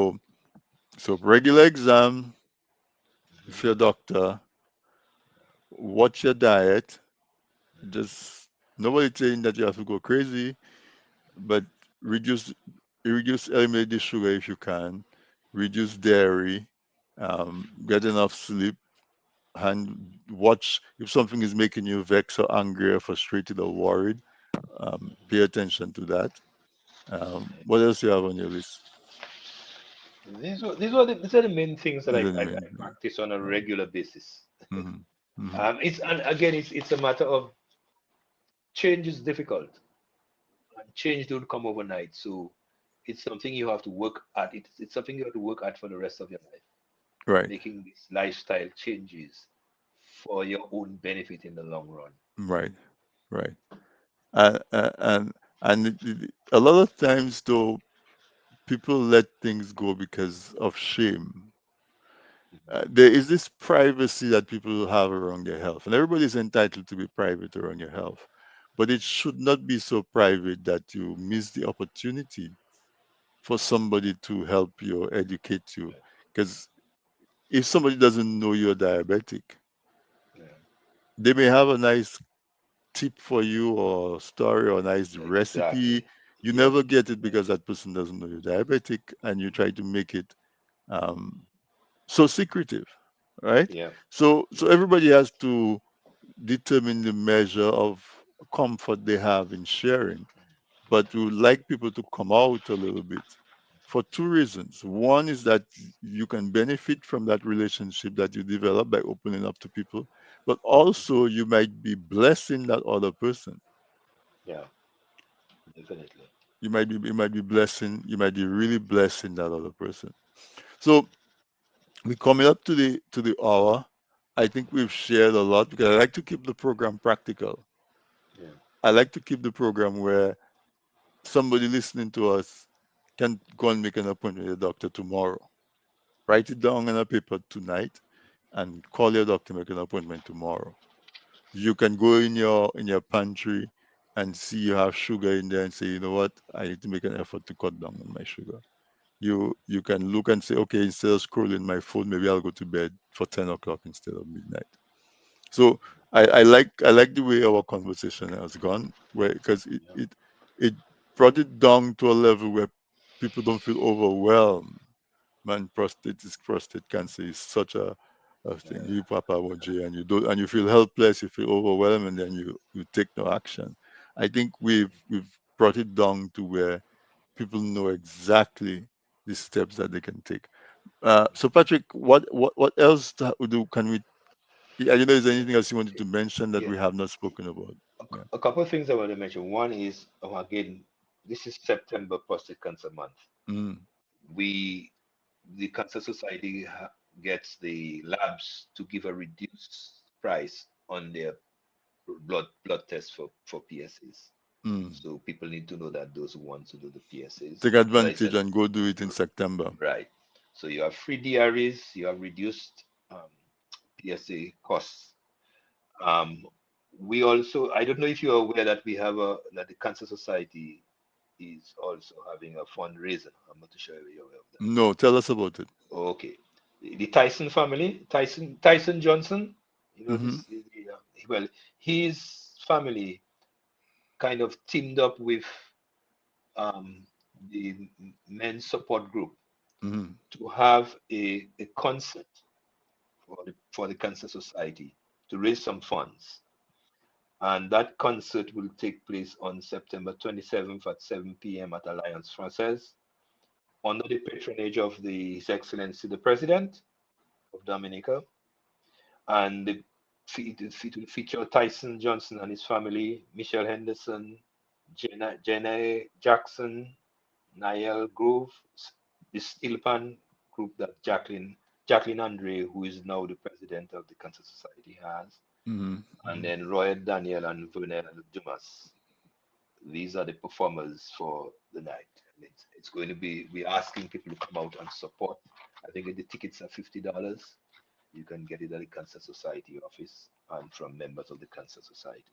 so regular exam with your hmm doctor. Watch your diet. Just nobody saying that you have to go crazy, but reduce eliminate the sugar if you can. Reduce dairy. Get enough sleep and watch if something is making you vexed or angry or frustrated or worried. Pay attention to that. What else you have on your list? These are the main things that These I, are the I, I main things. practice on a regular basis. Mm-hmm. Hmm. It's and again it's a matter of change is difficult. and change don't come overnight. So it's something you have to work at. It's something you have to work at for the rest of your life, Right. making these lifestyle changes for your own benefit in the long run. Right. Right. And a lot of times, though, people let things go because of shame. Mhm. There is this privacy that people have around their health, and everybody's entitled to be private around your health. But it should not be so private that you miss the opportunity for somebody to help you or educate you. Because if somebody doesn't know you're diabetic, Yeah, they may have a nice tip for you or story or nice recipe. exactly. You Yes. never get it because that person doesn't know you're diabetic, and you try to make it um, so secretive, right? Yeah. So everybody has to determine the measure of comfort they have in sharing. But we would like people to come out a little bit for two reasons. One is that you can benefit from that relationship that you develop by opening up to people, but also you might be blessing that other person. Yeah. Definitely. You might be really blessing that other person. So we're coming up to the hour. I think we've shared a lot because I like to keep the program practical. Yeah. I like to keep the program where somebody listening to us can go and make an appointment with a doctor tomorrow. Write it down on a paper tonight and call your doctor, make an appointment tomorrow. You can go in your pantry and see you have sugar in there and say, you know what, I need to make an effort to cut down on my sugar. You can look and say, okay, instead of scrolling my phone, maybe I'll go to bed for 10 o'clock instead of midnight. So I like the way our conversation has gone, where because Yeah. it brought it down to a level where people don't feel overwhelmed. Man, prostate cancer is such a thing. Yeah. You papa J and you don't and you feel helpless, you feel overwhelmed, and then you take no action. I think we've brought it down to where people know exactly the steps that they can take. So Patrick, what else do can we I don't know, is there anything else you wanted to mention that Yeah. we have not spoken about? Yeah. A couple of things I want to mention. One is, again, this is September Prostate Cancer Month. Mm, We, the Cancer Society, gets the labs to give a reduced price on their blood tests for PSAs. mm. So people need to know that those who want to do the PSAs, Take as I advantage said, and go do it in r- September. right. So you have free DREs, you have reduced PSA costs. Um, we also, I don't know if you're aware that we have that the Cancer Society is also having a fundraiser. I'm not too sure if you're aware of that. No, tell us about it. Okay. The Tyson family, Tyson Johnson, Mm-hmm. this, well, his family kind of teamed up with um, the men's support group Mm-hmm. to have a concert for the Cancer Society to raise some funds. And that concert will take place on September 27th at 7 p.m. at Alliance Francaise under the patronage of His Excellency the President of Dominica. And it will feature Tyson Johnson and his family, Michelle Henderson, Jenna Jackson, Niall Grove, the Steel Pan group that Jacqueline Andre, who is now the president of the Cancer Society, has, and Mm-hmm. then Roy Daniel and Vernel Dumas. These are the performers for the night. And it's going to be, we're asking people to come out and support. I think the tickets are $50. You can get it at the Cancer Society office and from members of the Cancer Society.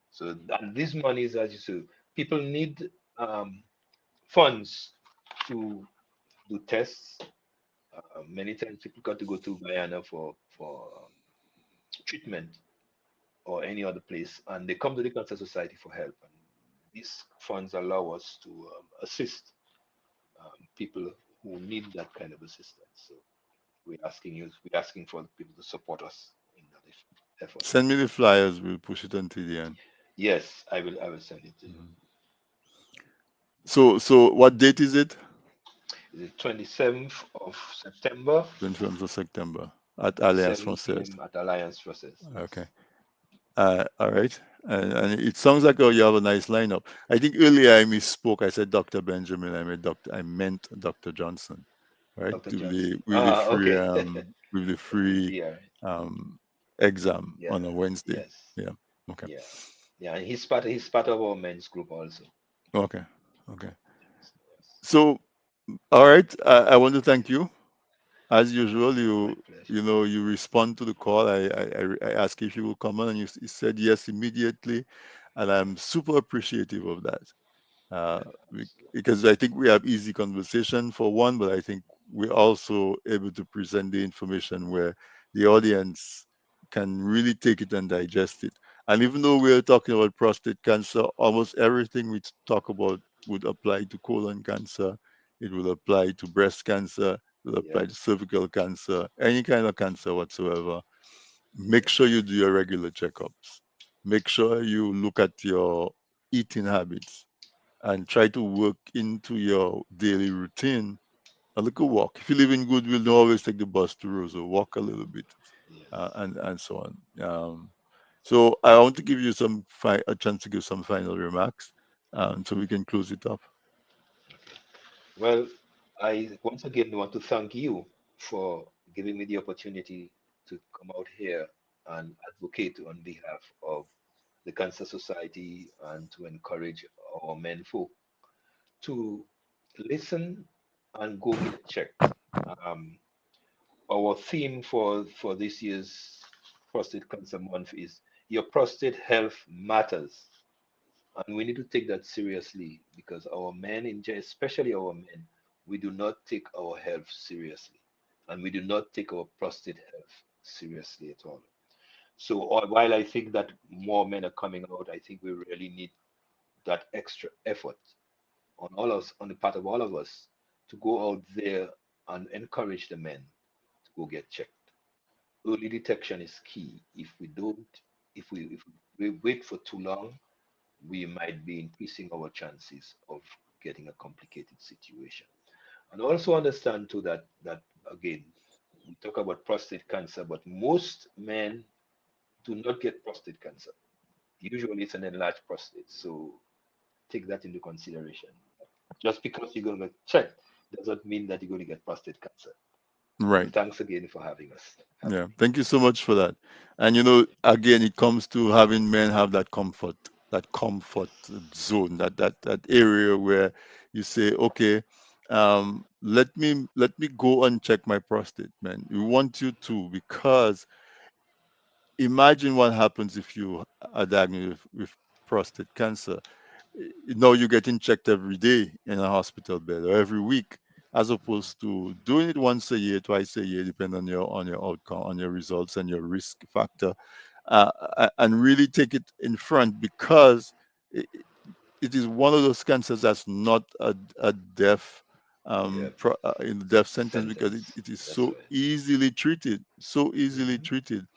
So, and these monies, as you say, people need funds to do tests. Many times people got to go to Guyana for treatment or any other place, and they come to the Cancer Society for help. And these funds allow us to assist people who need that kind of assistance. So we're asking for people to support us in that effort. Send me the flyers. We'll push it until the end. Yes, I will send it to you. Mhm. So what date is it? It's the 27th of September, 21st of September at Alliance 7 Française. p.m. at Alliance Process. Okay. Yes. All right. And it sounds like you have a nice lineup. I think earlier I misspoke. I said Dr. Benjamin. I meant Dr. Johnson, right? Dr. Johnson. Ah, okay. With the free Yeah. um, exam Yeah. on a Wednesday. Yes. Yeah. Okay. Yeah. Yeah. And he's part of our men's group also. Okay. Okay. Yes. Yes. So, all right. I want to thank you. As usual, My pleasure. you respond to the call. I asked if you will come on, and you said yes immediately, and I'm super appreciative of that. uh, Yeah. because I think we have easy conversation for one, but I think we're also able to present the information where the audience can really take it and digest it. And even though we're talking about prostate cancer, almost everything we talk about would apply to colon cancer. It will apply to breast cancer. It will apply to Yes. cervical cancer, any kind of cancer whatsoever. Make Yes. sure you do your regular checkups. Make sure you look at your eating habits and try to work into your daily routine a little walk. If you live in Goodwill, don't always take the bus to Roseau. Walk a little bit, Yes. and so on. So I want to give you a chance to give some final remarks, so we can close it up. Well, I once again want to thank you for giving me the opportunity to come out here and advocate on behalf of the Cancer Society and to encourage our men folk to listen and go get checked. Um, our theme for this year's prostate cancer month is your prostate health matters, and we need to take that seriously because our men, especially our men, we do not take our health seriously, and we do not take our prostate health seriously at all. So while I think that more men are coming out, I think we really need that extra effort on the part of all of us to go out there and encourage the men to go get checked. Early detection is key. If we wait for too long, we might be increasing our chances of getting a complicated situation. And also understand too that again, we talk about prostate cancer, but most men do not get prostate cancer. Usually it's an enlarged prostate. So take that into consideration. Just because you're going to get checked doesn't mean that you're going to get prostate cancer. So Right. thanks again for having Yeah. me. Thank you so much for that. And again, it comes to having men have that comfort zone, that area where you say, okay, let me go and check my prostate, man. We want you to, because imagine what happens if you are diagnosed with prostate cancer. Now you're getting checked every day in a hospital bed or every week, as opposed to doing it once a year, twice a year, depending on your outcome, on your results, and your risk factor, and really take it in front, because it is one of those cancers that's not a death Yeah, in the death sentence, because it, sentence. it is That's so right. easily treated, so easily Hmm. treated.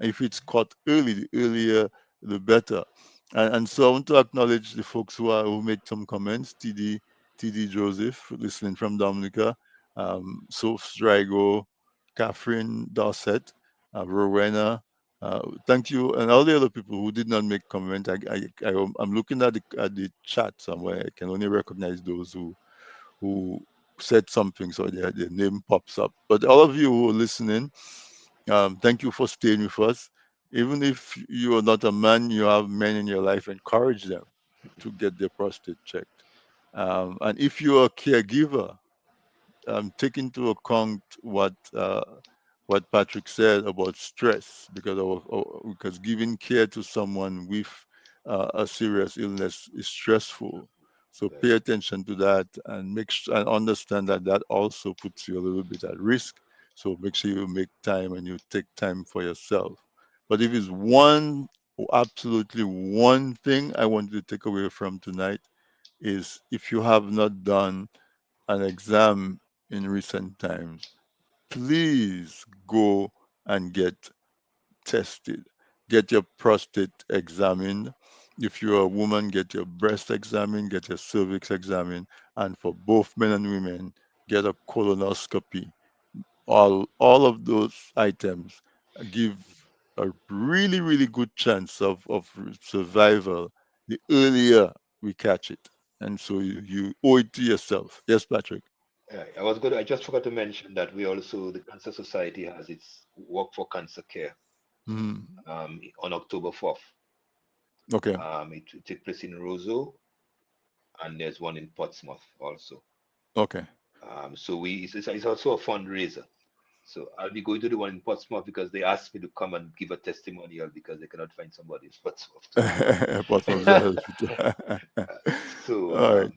If it's caught early, the earlier the better. And so I want to acknowledge the folks who made some comments. TD Joseph, listening from Dominica, Soph Drago, Catherine Dorset, Rowena. Thank you, and all the other people who did not make comment. I'm looking at the chat somewhere. I can only recognize those who said something, so their name pops up. But all of you who are listening, thank you for staying with us. Even if you are not a man, you have men in your life. Encourage them to get their prostate checked. And if you are a caregiver, take into account what Patrick said about stress, because giving care to someone with a serious illness is stressful. So pay Very. attention to that, and and understand that that also puts you a little bit at risk. So make sure you make time and you take time for yourself. But if it's absolutely one thing I want you to take away from tonight, is if you have not done an exam in recent times, please go and get tested. Get your prostate examined. If you're a woman, get your breast examined, get your cervix examined, and for both men and women, get a colonoscopy. All of those items give a really, really good chance of survival the earlier we catch it. And so you owe it to yourself. Yes, Patrick. I was good. I just forgot to mention that we also, the Cancer Society has its Walk for Cancer Care Mhm. on October 4th. Okay. It will take place in Roseau, and there's one in Portsmouth also. Okay. So it's also a fundraiser. So I'll be going to the one in Portsmouth because they asked me to come and give a testimonial because they cannot find somebody in Portsmouth to do Apart from the it. hospital. So All right.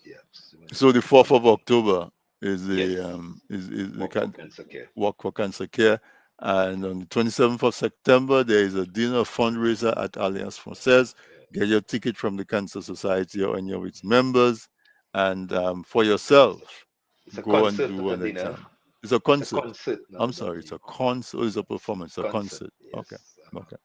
yeah, so So the it's going 4th to of be, October is yes, the Walk for Cancer Care. Walk for Cancer Care, and on the 27th of September there is a dinner fundraiser at Alliance Française. Get your ticket from the Cancer Society or any of its members, and for yourself, It's a go and concert, do not a an dinner. exam. It's a It's a concert. concert, not I'm a sorry, it's dinner. a concert. Oh, it's a performance. A Concert, concert. Okay. yes. Okay.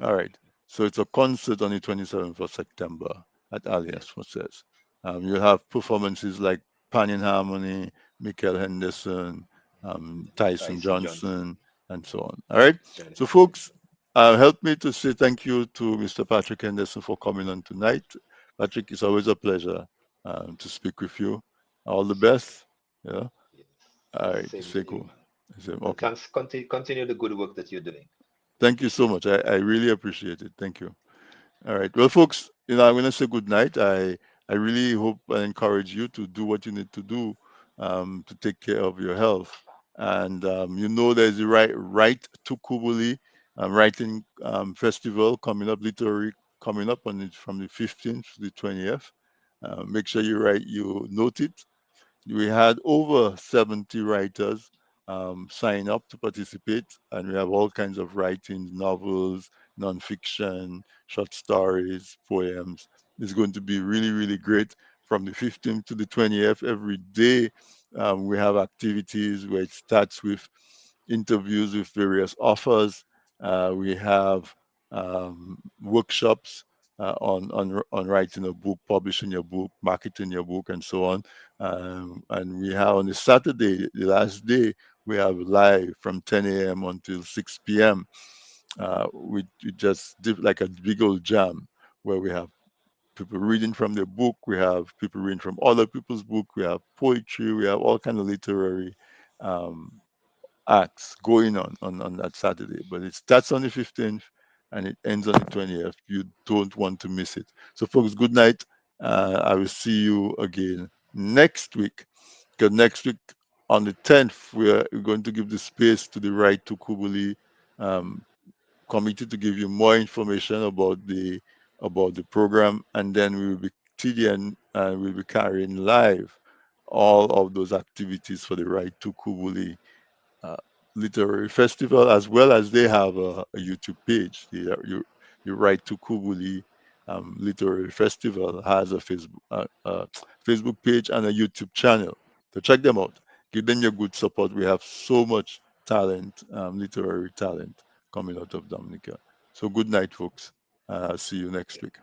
All right. So it's a concert on the 27th of September at Yes, Alliance Française. You'll have performances like Pan in Harmony, Michael Henderson, Tyson Tyson Johnson. Johnson, and so on. All right. So, Jonathan, folks, help me to say thank you to Mr. Patrick Henderson for coming on tonight. Patrick, it's always a pleasure to speak with you. All the best. Yeah. yes, All yes, right. same Say to you, cool. man. Say, And okay. thanks. Continue the good work that you're doing. Thank you so much. I really appreciate it. Thank you. All right. Well, folks, I'm going to say good night. I really hope and encourage you to do what you need to do to take care of your health. And there's the right to Kubuli writing festival coming up, literary coming up from the 15th to the 20th. Make sure you note it. We had over 70 writers sign up to participate, and we have all kinds of writings, novels, nonfiction, short stories, poems. It's going to be really, really great from the 15th to the 20th. Every day, we have activities where it starts with interviews with various authors. We have workshops on writing a book, publishing your book, marketing your book, and so on. And we have on the Saturday, the last day, we have live from 10 a.m. until 6 p.m. We just did like a big old jam where we have people reading from their book, we have people reading from other people's book, we have poetry, we have all kind of literary um, acts going on that Saturday. But it starts on the 15th and it ends on the 20th. You don't want to miss it. So, folks, good night. I will see you again next week. Because next week on the 10th, we're going to give the space to the Right to Kubuli um, committee to give you more information about the program, and then we will be TDN and we'll be carrying live all of those activities for the Right to Kubuli uh, literary festival, as well as they have a YouTube page. You write to Kubuli Literary Festival has a Facebook page and a YouTube channel. So check them out. Give them your good support. We have so much talent, literary talent coming out of Dominica. So good night, folks. See you next week.